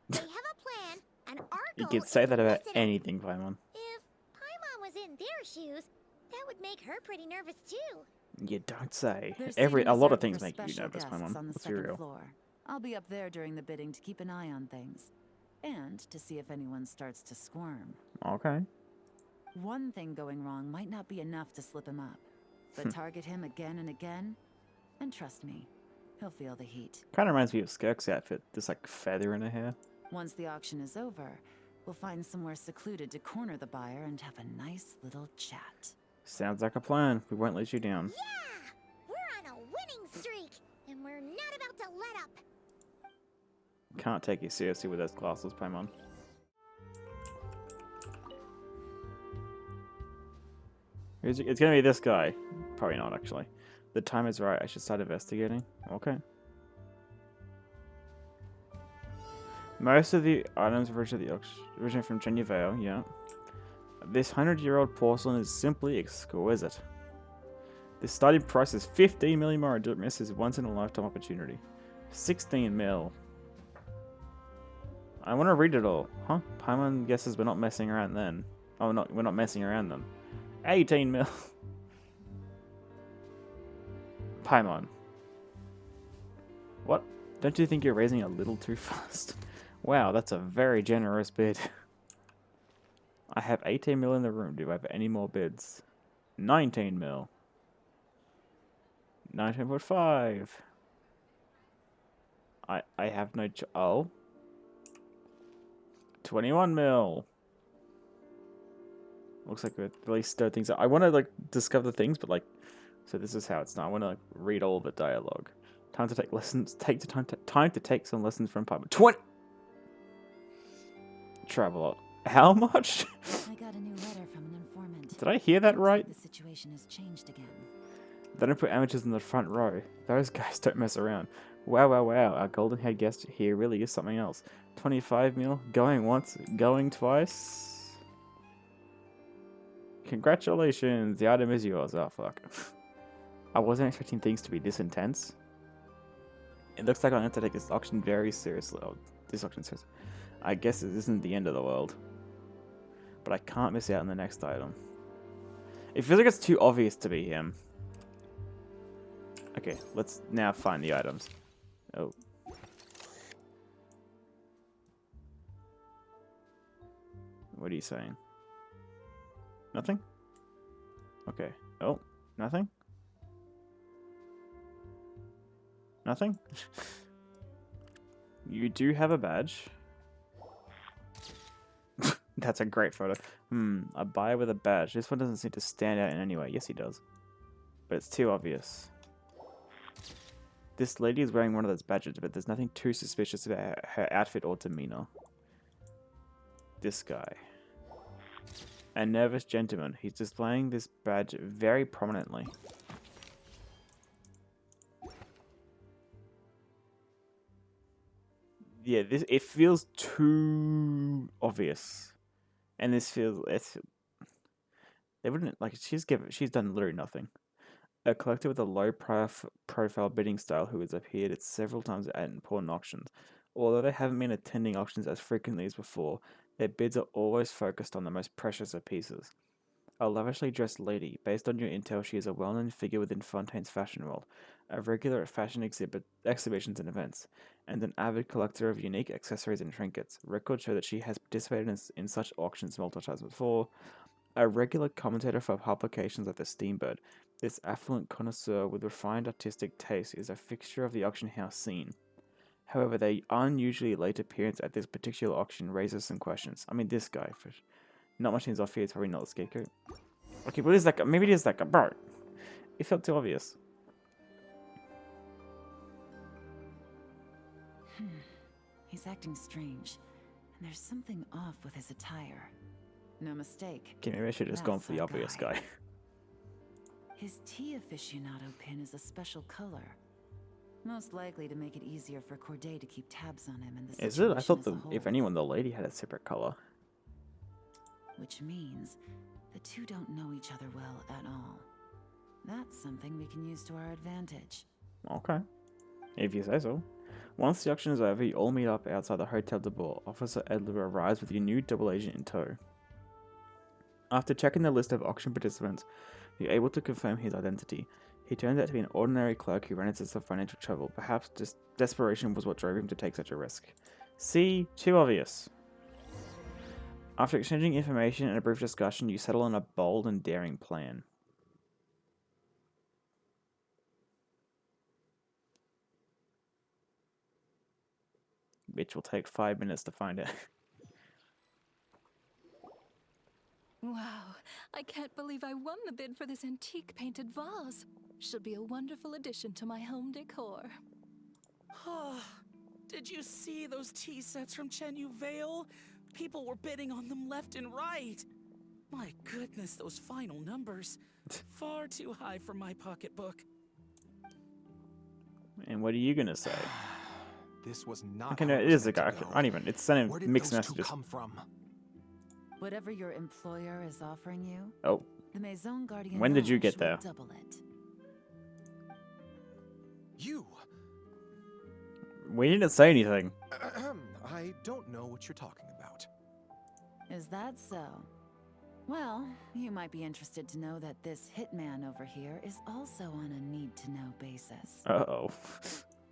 they have a plan, and our You goal could is say to that about mess it up. anything, Paimon. If Paimon was in their shoes, that would make her pretty nervous too. You don't say. There's A seating lot of reserved things for make you special nervous, guests Paimon. on the Let's be second real. floor. I'll be up there during the bidding to keep an eye on things, and to see if anyone starts to squirm. Okay. One thing going wrong might not be enough to slip him up, but target him again and again, and trust me, he'll feel the heat. Kind of reminds me of Skirk's outfit. This feather in her hair. Once the auction is over, we'll find somewhere secluded to corner the buyer and have a nice little chat. Sounds like a plan. We won't let you down. Yeah! We're on a winning streak, and we're not about to let up. Can't take you seriously with those glasses, Paimon. It's gonna be this guy. Probably not, actually. The time is right. I should start investigating. Okay. Most of the items originate from Genevieve, yeah. This 100-year-old porcelain is simply exquisite. The starting price is 15 million more. Don't miss this once-in-a-lifetime opportunity. 16 mil. I want to read it all. Huh? Paimon guesses we're not messing around then. Oh, we're not messing around then. 18 mil. Paimon. What? Don't you think you're raising a little too fast? Wow, that's a very generous bid. I have 18 mil in the room. Do I have any more bids? 19 mil. 19.5. I have no oh. 21 mil. Looks like we really stirred things up. I want to discover things, but so this is how it's done. I want to read all the dialogue. Time to take lessons. Time to take some lessons from Paimon. 20. Traveler. How much? I got a new letter from an informant. Did I hear that Looks like right? The situation has changed again. They don't put amateurs in the front row. Those guys don't mess around. Wow, wow, wow. Our golden haired guest here really is something else. 25 mil, going once, going twice. Congratulations, the item is yours. Oh, fuck. I wasn't expecting things to be this intense. It looks like I'm going to take this auction very seriously. Oh, this auction seriously. I guess it isn't the end of the world. But I can't miss out on the next item. It feels like it's too obvious to be him. Okay, let's now find the items. Oh. What are you saying? Nothing? Okay. Oh, nothing? Nothing? You do have a badge. That's a great photo. A buyer with a badge. This one doesn't seem to stand out in any way. Yes, he does. But it's too obvious. This lady is wearing one of those badges, but there's nothing too suspicious about her outfit or demeanor. This guy. A nervous gentleman. He's displaying this badge very prominently. Yeah, it feels too obvious. And this feels... They wouldn't... Like, she's done literally nothing. A collector with a low profile bidding style who has appeared at several times at important auctions. Although they haven't been attending auctions as frequently as before, their bids are always focused on the most precious of pieces. A lavishly dressed lady. Based on your intel, she is a well-known figure within Fontaine's fashion world, a regular at fashion exhibitions and events, and an avid collector of unique accessories and trinkets. Records show that she has participated in such auctions multiple times before. A regular commentator for publications like the Steamboat, this affluent connoisseur with refined artistic taste is a fixture of the auction house scene. However, their unusually late appearance at this particular auction raises some questions. I mean, this guy, for not much seems off here, it's probably not the scapegoat. Okay, but it is that guy. Maybe it is that guy. Bro, it felt too obvious. He's acting strange, and there's something off with his attire. No mistake. Okay, maybe I should have just gone for the obvious guy. His tea aficionado pin is a special color. Most likely to make it easier for Corday to keep tabs on him in the situation. Is it? I thought if anyone, the lady had a separate color. Which means the two don't know each other well at all. That's something we can use to our advantage. Okay. If you say so. Once the auction is over, you all meet up outside the Hotel de Bourg. Officer Edler arrives with your new double agent in tow. After checking the list of auction participants, you're able to confirm his identity. He turns out to be an ordinary clerk who ran into some financial trouble. Perhaps just desperation was what drove him to take such a risk. See? Too obvious. After exchanging information and a brief discussion, you settle on a bold and daring plan. Which will take 5 minutes to find out. Wow, I can't believe I won the bid for this antique painted vase. Should be a wonderful addition to my home decor. Oh, did you see those tea sets from Chenyu Vale? People were bidding on them left and right. My goodness, those final numbers. Far too high for my pocketbook. And what are you gonna say? This was not. Okay, no, it is a guy. I don't even. It's sending mixed messages. Come from? Whatever your employer is offering you, Oh. the Maison Guardian When did you get there? double it. You. We didn't say anything. I don't know what you're talking about. Is that so? Well, you might be interested to know that this hitman over here is also on a need-to-know basis. Uh-oh.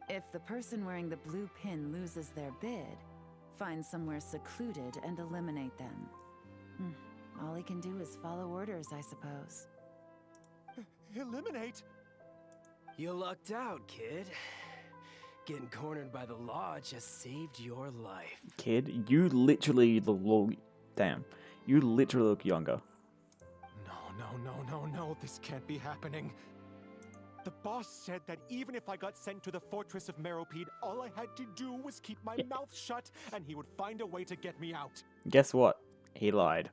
If the person wearing the blue pin loses their bid, find somewhere secluded and eliminate them. All he can do is follow orders, I suppose. Eliminate? You lucked out, kid. Getting cornered by the law just saved your life. Kid, you literally look... Damn. You literally look younger. No, this can't be happening. The boss said that even if I got sent to the fortress of Meropide, all I had to do was keep my mouth shut, and he would find a way to get me out. Guess what? He lied.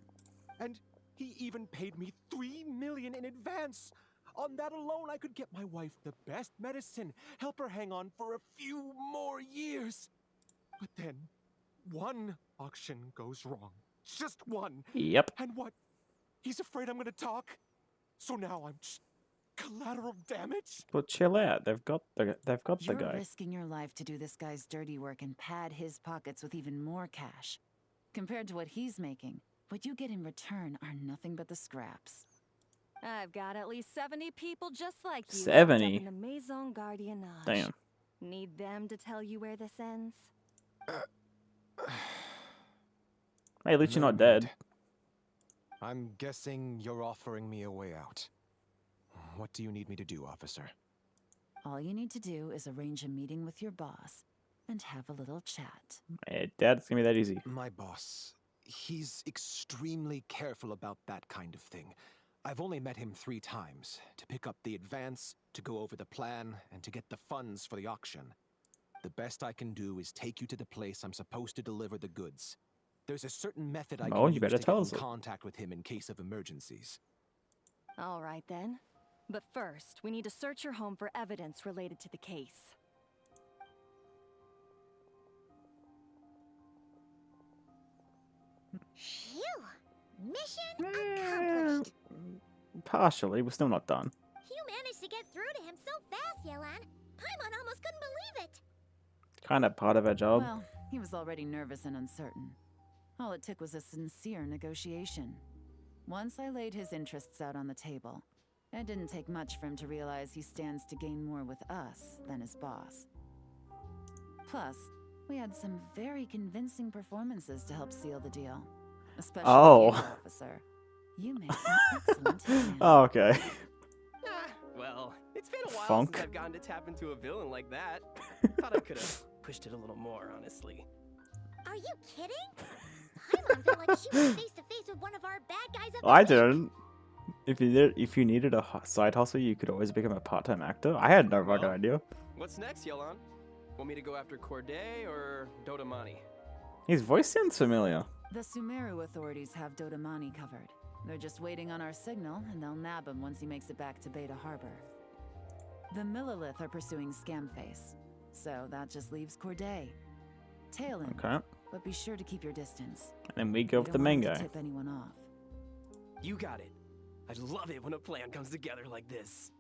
And he even paid me $3 million in advance. On that alone, I could get my wife the best medicine, help her hang on for a few more years. But then, one auction goes wrong. Just one. Yep. And what? He's afraid I'm gonna talk? So now I'm just collateral damage? But chill out. They've got the You're guy. risking your life to do this guy's dirty work and pad his pockets with even more cash. Compared to what he's making, what you get in return are nothing but the scraps. I've got at least 70 people just like you. 70? locked up in the Maison Gardiennage. Damn. Need them to tell you where this ends? Hey, at least you're not Noted. dead. I'm guessing you're offering me a way out. What do you need me to do, officer? All you need to do is arrange a meeting with your boss and have a little chat. Hey, Dad, it's gonna be that easy. My boss, he's extremely careful about that kind of thing. I've only met him 3 times, to pick up the advance, to go over the plan, and to get the funds for the auction. The best I can do is take you to the place I'm supposed to deliver the goods. There's a certain method I Oh, can you use better to tell get us in it. contact with him in case of emergencies. All right then. But first, we need to search your home for evidence related to the case. Phew! Mission accomplished. Partially, we're still not done. You managed to get through to him so fast, Yelan. Paimon almost couldn't believe it. Kind of part of our job. Well, he was already nervous and uncertain. All it took was a sincere negotiation. Once I laid his interests out on the table, it didn't take much for him to realize he stands to gain more with us than his boss. Plus, we had some very convincing performances to help seal the deal. Especially Oh. you, officer. You made some excellent hitmen. Oh, okay. Well, it's been a while Funk. since I've gotten to tap into a villain like that. Thought I could have pushed it a little more, honestly. Are you kidding? Paimon felt like she was face to face with one of our bad guys up I the lake. didn't. If you needed a side hustle, you could always become a part-time actor. I had no fucking Well, idea. What's next, Yelan? Want me to go after Corday or Dodamani? His voice sounds familiar. The Sumeru authorities have Dodamani covered. They're just waiting on our signal, and they'll nab him once he makes it back to Beta Harbor. The Millilith are pursuing Scamface, so that just leaves Corday. Tail him, Okay. but be sure to keep your distance. And then we go We with don't the want main him to guy. tip anyone off. You got it. I love it when a plan comes together like this.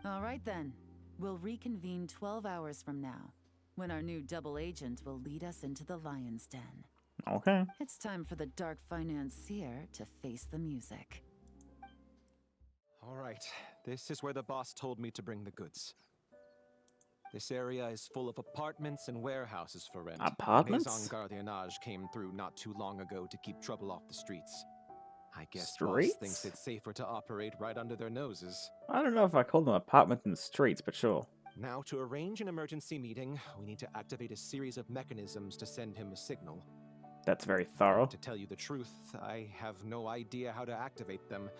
All right then. We'll reconvene 12 hours from now, when our new double agent will lead us into the Lion's Den. Okay. It's time for the dark financier to face the music. All right, this is where the boss told me to bring the goods. This area is full of apartments and warehouses for rent. Apartments? Maison Gardiennage came through not too long ago to keep trouble off the streets. I guess Streets? boss thinks it's safer to operate right under their noses. I don't know if I called them apartments in the streets, but sure. Now, to arrange an emergency meeting, we need to activate a series of mechanisms to send him a signal. That's very thorough. To tell you the truth, I have no idea how to activate them.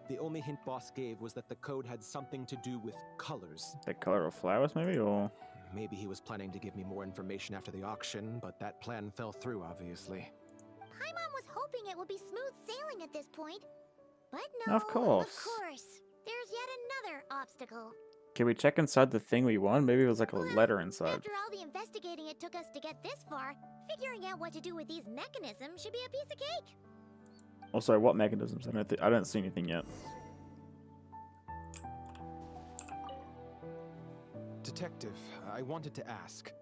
The only hint boss gave was that the code had something to do with colors. The color of flowers, maybe, or Maybe he was planning to give me more information after the auction, but that plan fell through, obviously. Paimon was hoping it would be smooth sailing at this point. But no, Of course. Of course. There's yet another obstacle. can we check inside the thing we won? Maybe it was like a Well, letter inside. After all the investigating it took us to get this far, figuring out what to do with these mechanisms should be a piece of cake. Also, what mechanisms? I don't see anything yet. Detective, I wanted to ask.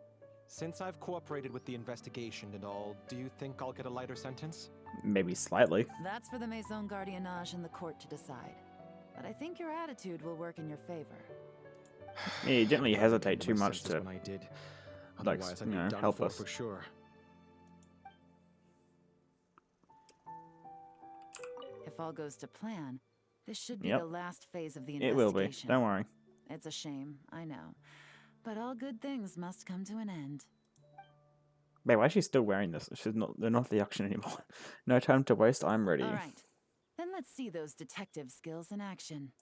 Since I've cooperated with the investigation and all, do you think I'll get a lighter sentence? Maybe slightly. That's for the Maison Gardiennage and the court to decide. But I think your attitude will work in your favor. Yeah, you didn't really hesitate too My much senses to when I did. like, Otherwise, I'd you be know, done help for, us. for sure. If all goes to plan, this should be Yep. the last phase of the It will investigation. be. Don't worry. It's a shame, I know. But all good things must come to an end. Babe, why is she still wearing this? They're not at the auction anymore. No time to waste. I'm ready. All right. Then let's see those detective skills in action.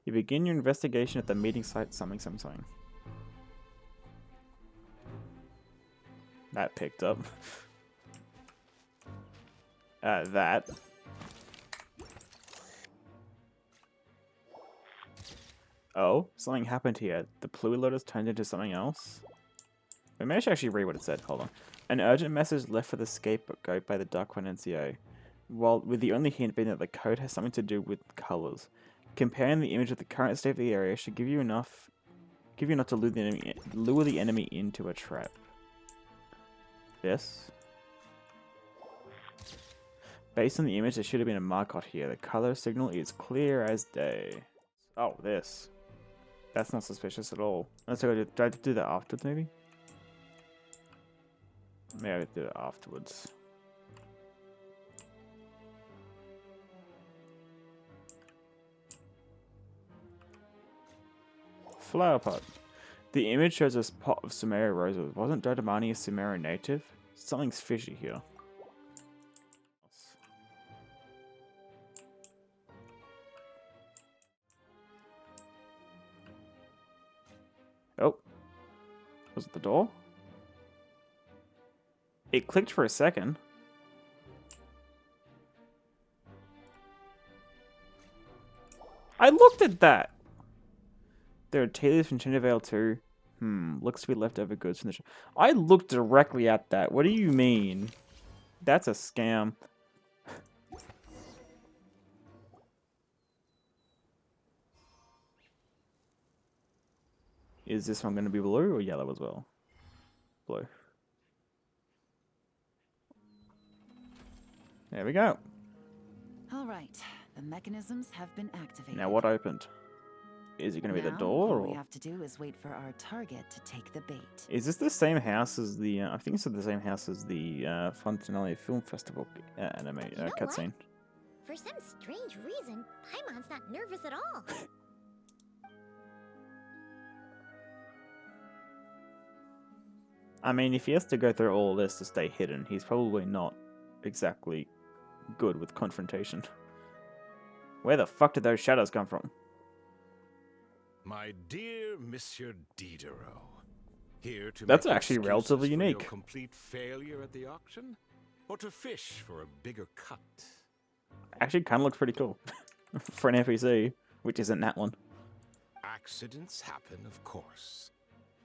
You begin your investigation at the meeting site. Something. That picked up. That. Oh, something happened here. The Pluie Lotus turned into something else? Maybe I should actually read what it said. Hold on. An urgent message left for the scapegoat by the Dark One NCO. While with the only hint being that the code has something to do with colors. Comparing the image of the current state of the area should give you enough to lure the enemy into a trap. This. Based on the image, there should have been a markot here. The color signal is clear as day. Oh, this. That's not suspicious at all. Let's go. Do I have to do that afterwards, maybe? Maybe I have to do it afterwards. Flower pot. The image shows a pot of Sumeria roses. Wasn't Dodamani a Sumeria native? Something's fishy here. Oh. Was it the door? It clicked for a second. I looked at that! There are tea leaves from Vale too. Looks to be leftover goods from the shop. I looked directly at that. What do you mean? That's a scam. Is this one going to be blue or yellow as well? Blue. There we go. All right, the mechanisms have been activated. Now what opened? Is it going to be the door, all or we have to do is wait for our target to take the bait. is this the same house as the? I think it's the same house as the Fontanelli Film Festival anime cutscene. For some strange reason, Paimon's not nervous at all. I mean, if he has to go through all this to stay hidden, he's probably not exactly good with confrontation. Where the fuck did those shadows come from? My dear Monsieur Diderot, here to That's make actually excuses relatively for unique. your complete failure at the auction, or to fish for a bigger cut. Actually, kind of looks pretty cool for an NPC, which isn't that one. Accidents happen, of course.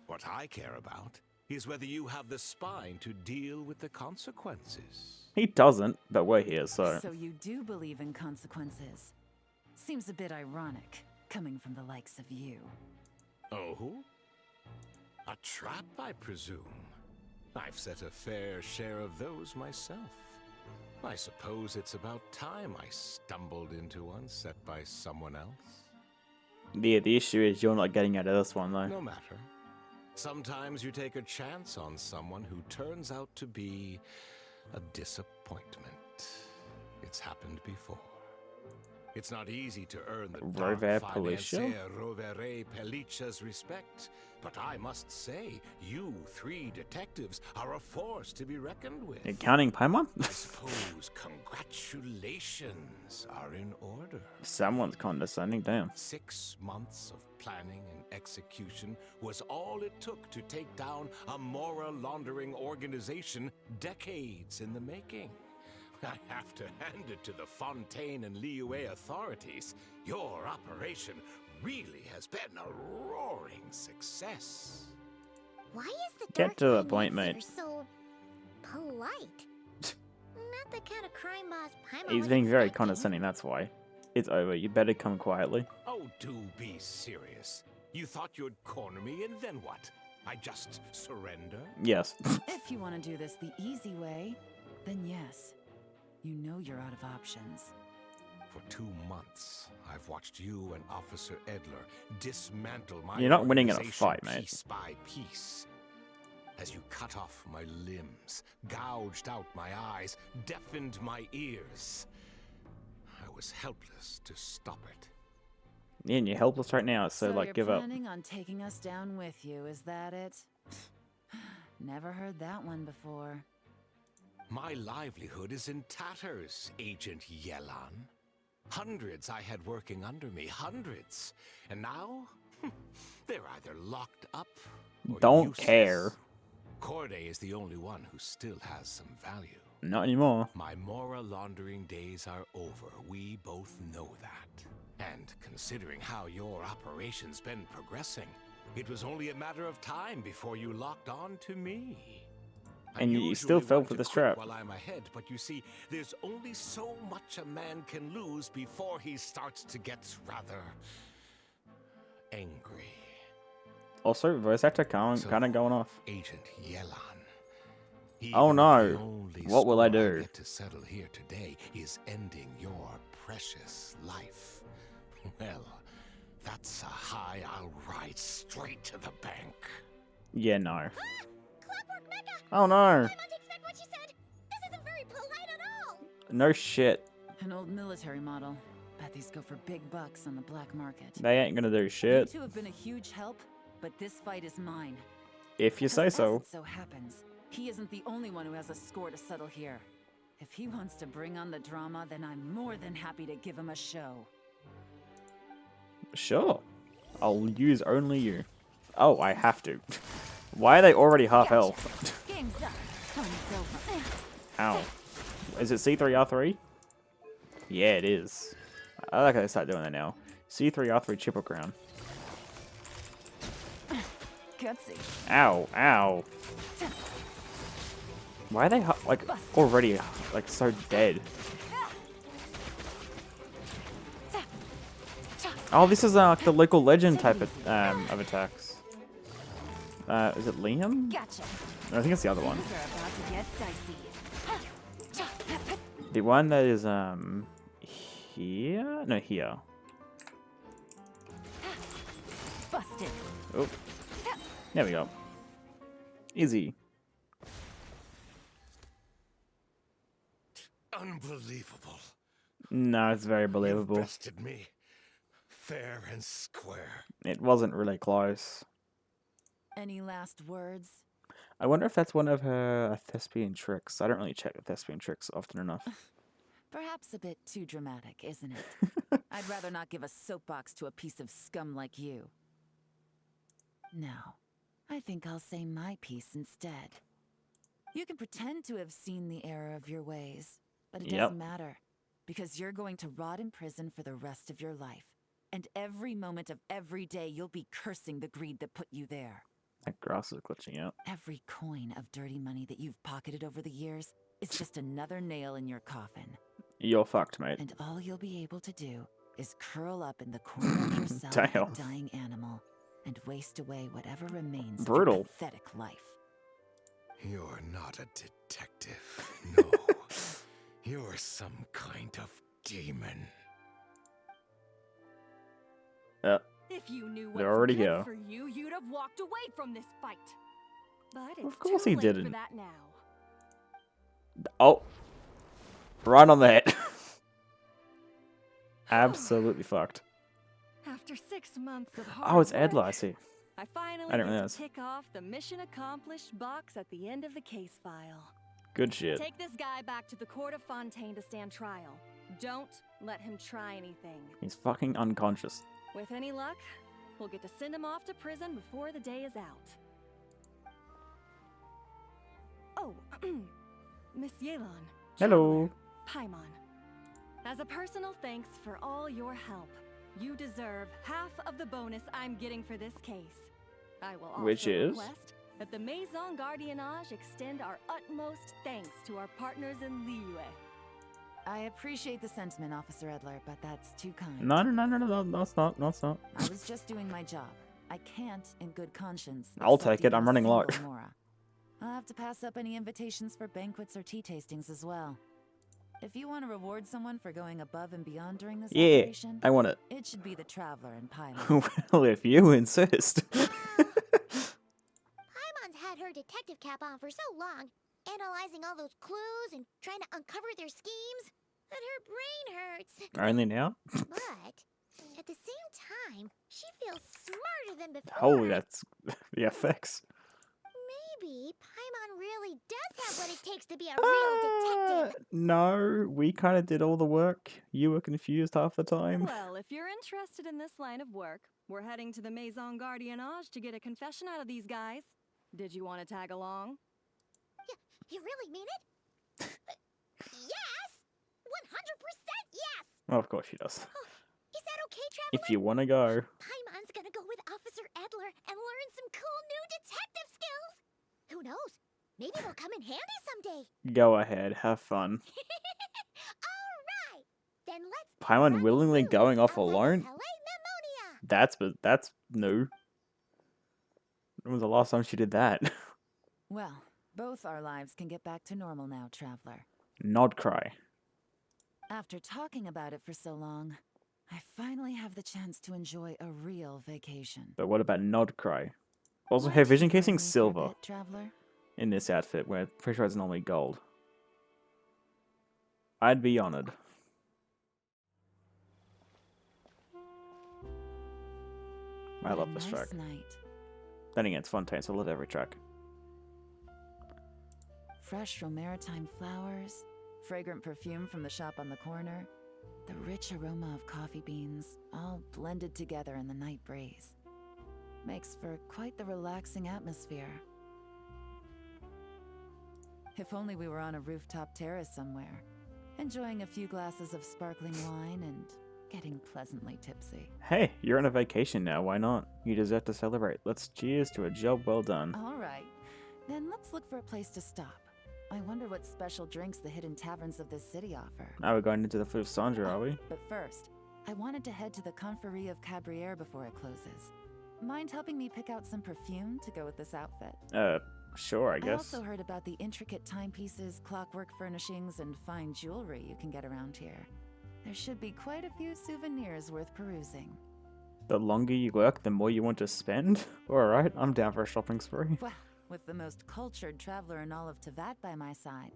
What I care about is whether you have the spine to deal with the consequences. He doesn't, but we're here, so. So you do believe in consequences? Seems a bit ironic, coming from the likes of you. Oh? A trap, I presume. I've set a fair share of those myself. I suppose it's about time I stumbled into one set by someone else. Yeah, the issue is you're not getting out of this one, though. No matter. Sometimes you take a chance on someone who turns out to be a disappointment. It's happened before. It's not easy to earn the dark financier Rovere Pelliccia's respect, but I must say, you three detectives are a force to be reckoned with. You're counting Paimon? I suppose congratulations are in order. Someone's condescending, damn. 6 months of planning and execution was all it took to take down a Mora laundering organization decades in the making. I have to hand it to the Fontaine and Liyue authorities. Your operation really has been a roaring success. Why is the Get Dark to the point, Financier mate. so polite? Not the kind of crime boss Paimon He's was being very expecting. condescending, that's why. It's over, you better come quietly. Oh, do be serious. You thought you'd corner me and then what? I just surrender? Yes. If you want to do this the easy way, then yes. You know you're out of options. For 2 months, I've watched you and Officer Edler dismantle my You're not winning in a organization fight, mate. piece by piece. As you cut off my limbs, gouged out my eyes, deafened my ears. I was helpless to stop it. Yeah, and you're helpless right now, so like, you're give up. planning on taking us down with you, is that it? Never heard that one before. My livelihood is in tatters, Agent Yelan. Hundreds I had working under me, hundreds. And now, they're either locked up or Don't useless. care. Corday is the only one who still has some value. Not anymore. My Mora laundering days are over. We both know that. And considering how your operation's been progressing, it was only a matter of time before you locked on to me. And you still fell for this trap. While I'm ahead, but you see, there's only so much a man can lose before he starts to get rather angry. Also, voice actor kind of going off. Agent Yelan. Oh no! The only What will I score do? Get to settle here today is ending your precious life. Well, that's a high I'll ride straight to the bank. Yeah, no. Clockwork Mecha! Oh no! Paimon takes back what she said. This isn't very polite at all. No shit. An old military model. Bet these go for big bucks on the black market. They ain't gonna do You shit. two have been a huge help, but this fight is mine. If you say As so. it so happens, he isn't the only one who has a score to settle here. If he wants to bring on the drama, then I'm more than happy to give him a show. Sure. I'll use only you. Oh, I have to. Why are they already half health? Game's up. Fun's over. Ow. Is it C3R3? Yeah, it is. I like how they start doing that now. C3R3 Triple Crown. Gutsy. Ow, ow. Why are they like already like so dead? Oh, this is like the local legend type of attacks. Is it Liam? Gotcha. No, I think it's the other one. Things are about to get dicey. The one that is here? No, here. Busted. Oh. There we go. Easy. Unbelievable. No, it's very You've believable. bested me. Fair and square. It wasn't really close. Any last words? I wonder if that's one of her thespian tricks. I don't really check the thespian tricks often enough. Perhaps a bit too dramatic, isn't it? I'd rather not give a soapbox to a piece of scum like you. No, I think I'll say my piece instead. You can pretend to have seen the error of your ways, but it doesn't matter, because you're going to rot in prison for the rest of your life. And every moment of every day, you'll be cursing the greed that put you there. That grass is glitching out. Every coin of dirty money that you've pocketed over the years is just another nail in your coffin. You're fucked, mate. And all you'll be able to do is curl up in the corner of yourself like Damn. a dying animal and waste away whatever remains Brutal. of your pathetic life. You're not a detective. No. You're some kind of demon. If you knew They're what's already good here. for you, you'd have walked away from this fight. But it's Of course too he late didn't. for that now. Oh. Right on the head. Absolutely fucked. After 6 months of hard Oh, it's work, Edla, I see. I finally I didn't get realize. to tick off the mission accomplished box at the end of the case file. Good shit. Take this guy back to the court of Fontaine to stand trial. Don't let him try anything. He's fucking unconscious. With any luck, we'll get to send him off to prison before the day is out. Oh, Miss Yelan. Hello. Paimon. As a personal thanks for all your help, you deserve half of the bonus I'm getting for this case. I will also Which is? request that the Maison Gardiennage extend our utmost thanks to our partners in Liyue. I appreciate the sentiment, Officer Edler, but that's too kind. No, it's not. No, it's not. I was just doing my job. I can't, in good conscience. I'll accept take it. even I'm a running low. single Mora. I'll have to pass up any invitations for banquets or tea tastings as well. If you want to reward someone for going above and beyond during this Yeah, operation, I want it. it should be the Traveler and Paimon. Well, if you insist. Paimon's had her detective cap on for so long, analyzing all those clues and trying to uncover their schemes, that her brain hurts. Only now? But at the same time, she feels smarter than before. Holy, that's the effects. Maybe Paimon really does have what it takes to be a real detective. No, we kind of did all the work. You were confused half the time. Well, if you're interested in this line of work, we're heading to the Maison Gardiennage to get a confession out of these guys. Did you want to tag along? You really mean it? Yes! 100% yes! Well, of course she does. Is that okay If you want to go. Paimon's gonna go with Officer Adler and learn some cool new detective skills. Who knows? Maybe they'll come in handy someday. Go ahead, have fun. Alright, then let's Paimon willingly going off Pele alone? Memonia. That's new. When was the last time she did that? Well, both our lives can get back to normal now, traveler. Nod cry. After talking about it for so long, I finally have the chance to enjoy a real vacation. But what about nod cry? Also, Why her don't you vision join casing's me for a silver bit, traveler? in this outfit, where I'm pretty sure it's normally gold. I'd be honored. I love this track. Night. Then again, it's Fontaine, so I love every track. Fresh from maritime flowers, fragrant perfume from the shop on the corner, the rich aroma of coffee beans, all blended together in the night breeze. Makes for quite the relaxing atmosphere. If only we were on a rooftop terrace somewhere, enjoying a few glasses of sparkling wine and getting pleasantly tipsy. Hey, you're on a vacation now, why not? You deserve to celebrate. Let's cheers to a job well done. All right, then let's look for a place to stop. I wonder what special drinks the hidden taverns of this city offer. Now we're going into the Fleuve Sandra, are we? But first, I wanted to head to the Confrérie of Cabriere before it closes. Mind helping me pick out some perfume to go with this outfit? Sure, I I guess. also heard about the intricate timepieces, clockwork furnishings, and fine jewelry you can get around here. There should be quite a few souvenirs worth perusing. The longer you work, the more you want to spend? Alright, I'm down for a shopping spree. Well, with the most cultured traveler in all of Tevat by my side,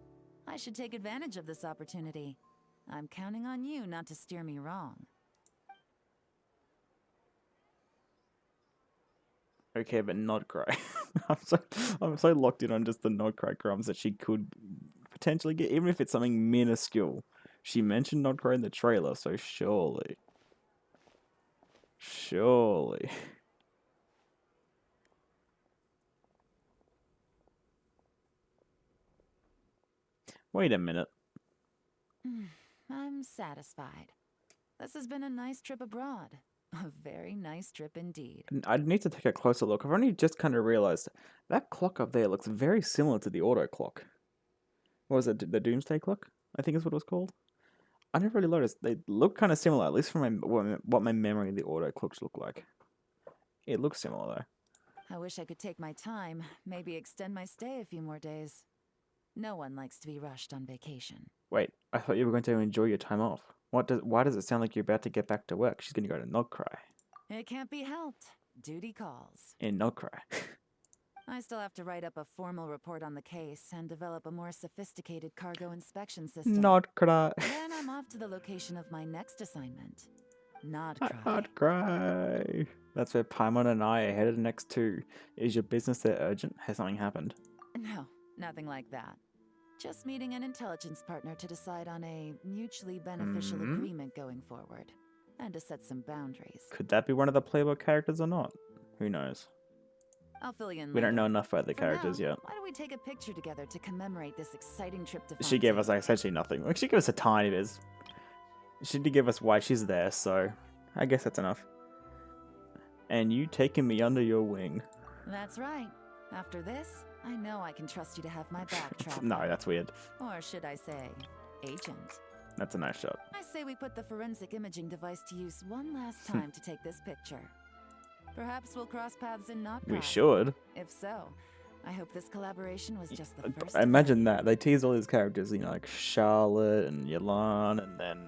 I should take advantage of this opportunity. I'm counting on you not to steer me wrong. Okay, but nod cry. I'm so locked in on just the nod cry crumbs that she could potentially get, even if it's something minuscule. She mentioned nod cry in the trailer, so surely. Surely. Wait a minute. I'm satisfied. This has been a nice trip abroad. A very nice trip indeed. I'd need to take a closer look. I've only just kind of realized that clock up there looks very similar to the auto clock. What was it? The Doomsday clock? I think is what it was called. I never really noticed. They look kind of similar, at least from what my memory of the auto clocks look like. It looks similar though. I wish I could take my time, maybe extend my stay a few more days. No one likes to be rushed on vacation. Wait, I thought you were going to enjoy your time off. Why does it sound like you're about to get back to work? She's going to go to Nod Cry. It can't be helped. Duty calls. In Nod Cry. I still have to write up a formal report on the case and develop a more sophisticated cargo inspection system. Nod Cry. Then I'm off to the location of my next assignment. Nod Cry. Nod Cry. That's where Paimon and I are headed next to. Is your business there urgent? Has something happened? No, nothing like that. Just meeting an intelligence partner to decide on a mutually beneficial agreement going forward. And to set some boundaries. Could that be one of the playable characters or not? Who knows? I'll fill you in We later. don't know enough about the For characters now, yet. Why don't we take a picture together to commemorate this exciting trip to She gave Fontaine? us like essentially nothing. Like she gave us a tiny bit. She did give us why she's there, so I guess that's enough. And you taking me under your wing. That's right. After this, I know I can trust you to have my back, traveler. No, that's weird. Or should I say, agent. That's a nice shot. I say we put the forensic imaging device to use one last time to take this picture. Perhaps we'll cross paths in Nod Cry. We should. If so, I hope this collaboration was just the first. I imagine that. They tease all these characters, you know, like Charlotte and Yelan, and then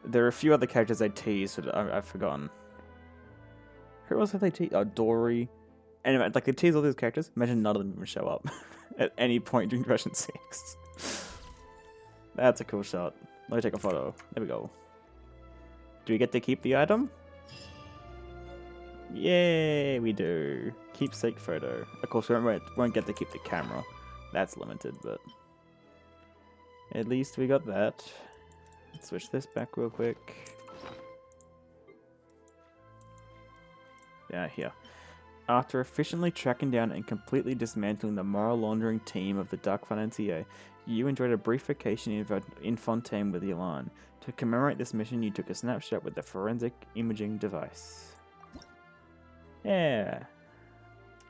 there are a few other characters they tease, but I've forgotten. Who else have they teased? Oh, Dory. Anyway, like they tease all these characters. Imagine none of them even show up at any point during version 6. That's a cool shot. Let me take a photo. There we go. Do we get to keep the item? Yay, we do. Keepsake photo. Of course, we won't get to keep the camera. That's limited, but at least we got that. Let's switch this back real quick. Yeah, here. After efficiently tracking down and completely dismantling the moral laundering team of the Dark Financier, You enjoyed a brief vacation in Fontaine with Yelan. To commemorate this mission, you took a snapshot with the forensic imaging device. Yeah.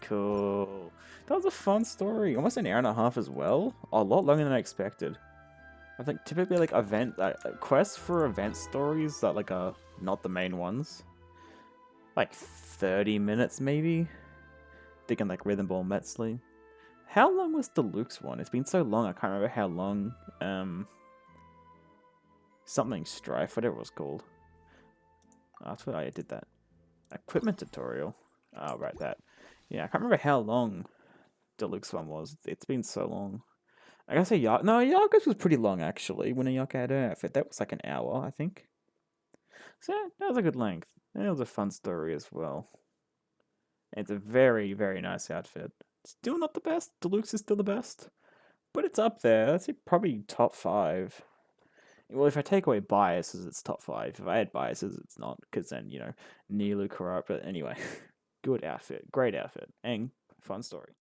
Cool. That was a fun story. Almost an hour and a half as well. A lot longer than I expected. I think typically like quests for event stories that like are not the main ones. Like 30 minutes maybe. Thinking like Rhythm Ball Metzley. How long was the Luke's one? It's been so long I can't remember how long something Strife, whatever it was called. Oh, that's what I did that. Equipment tutorial. Oh, right, that. Yeah, I can't remember how long Deluxe one was. It's been so long. I gotta say, no, Yarko's was pretty long, actually. When Yarko had her outfit, that was like an hour, I think. So, that was a good length. And it was a fun story as well. It's a very, very nice outfit. Still not the best. Deluxe is still the best. But it's up there. I'd say probably top 5. Well, if I take away biases, it's top 5. If I add biases, it's not. Because then, you know, Nilu corrupt. But anyway, good outfit. Great outfit. And fun story.